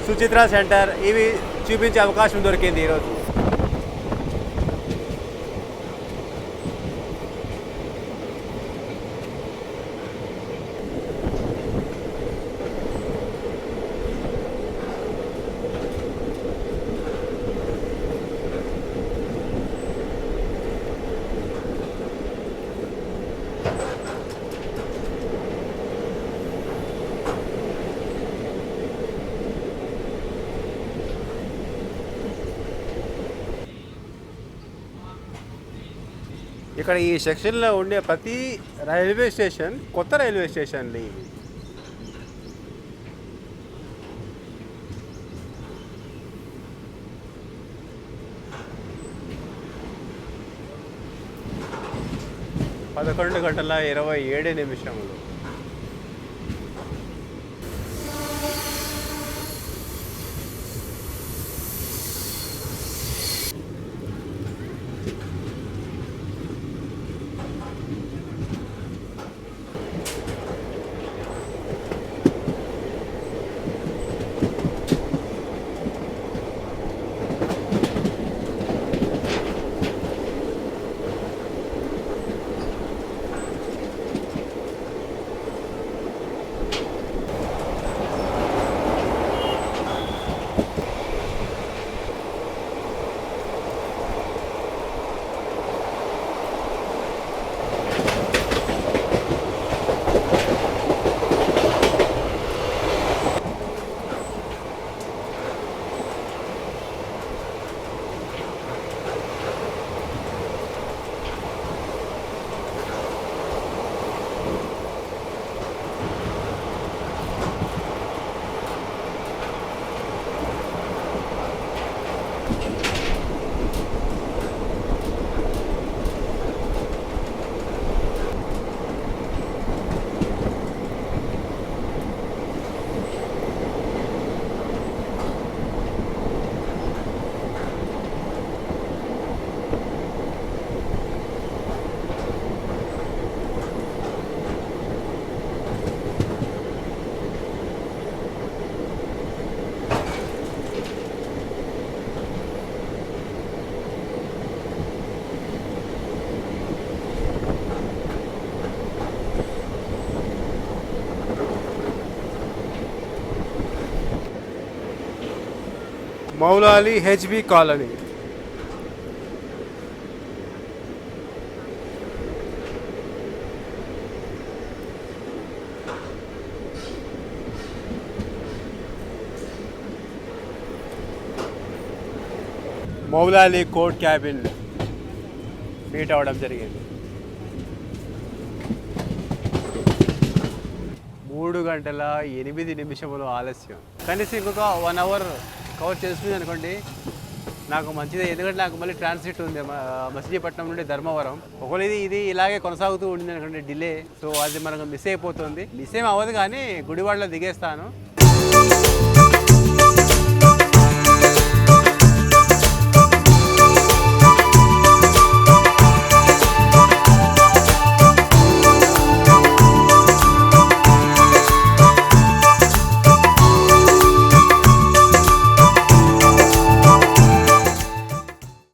సుచిత్ర సెంటర్ ఇవి చూపించే అవకాశం దొరికింది ఈరోజు. ఇక్కడ ఈ సెక్షన్లో ఉండే ప్రతి రైల్వే స్టేషన్ కొత్త రైల్వే స్టేషన్లు ఇవి. పదకొండు గంటల 27 నిమిషములు. Moulali HB colony. Moulali court cabin meet అవ్వడం జరిగింది. 3 గంటల 8 నిమిషములు ఆలస్యం. కనీసం ఇంకొక 1 అవర్ కవర్ చేసుకుంది అనుకోండి నాకు మంచిదే. ఎందుకంటే నాకు మళ్ళీ ట్రాన్సిట్ ఉంది మచిలీపట్నం నుండి ధర్మవరం. ఒకవేళ ఇది ఇలాగే కొనసాగుతూ ఉండింది అనుకోండి డిలే, సో అది మనకు మిస్ అయిపోతుంది. మిస్ ఏం అవ్వదు కానీ గుడివాడలో దిగేస్తాను.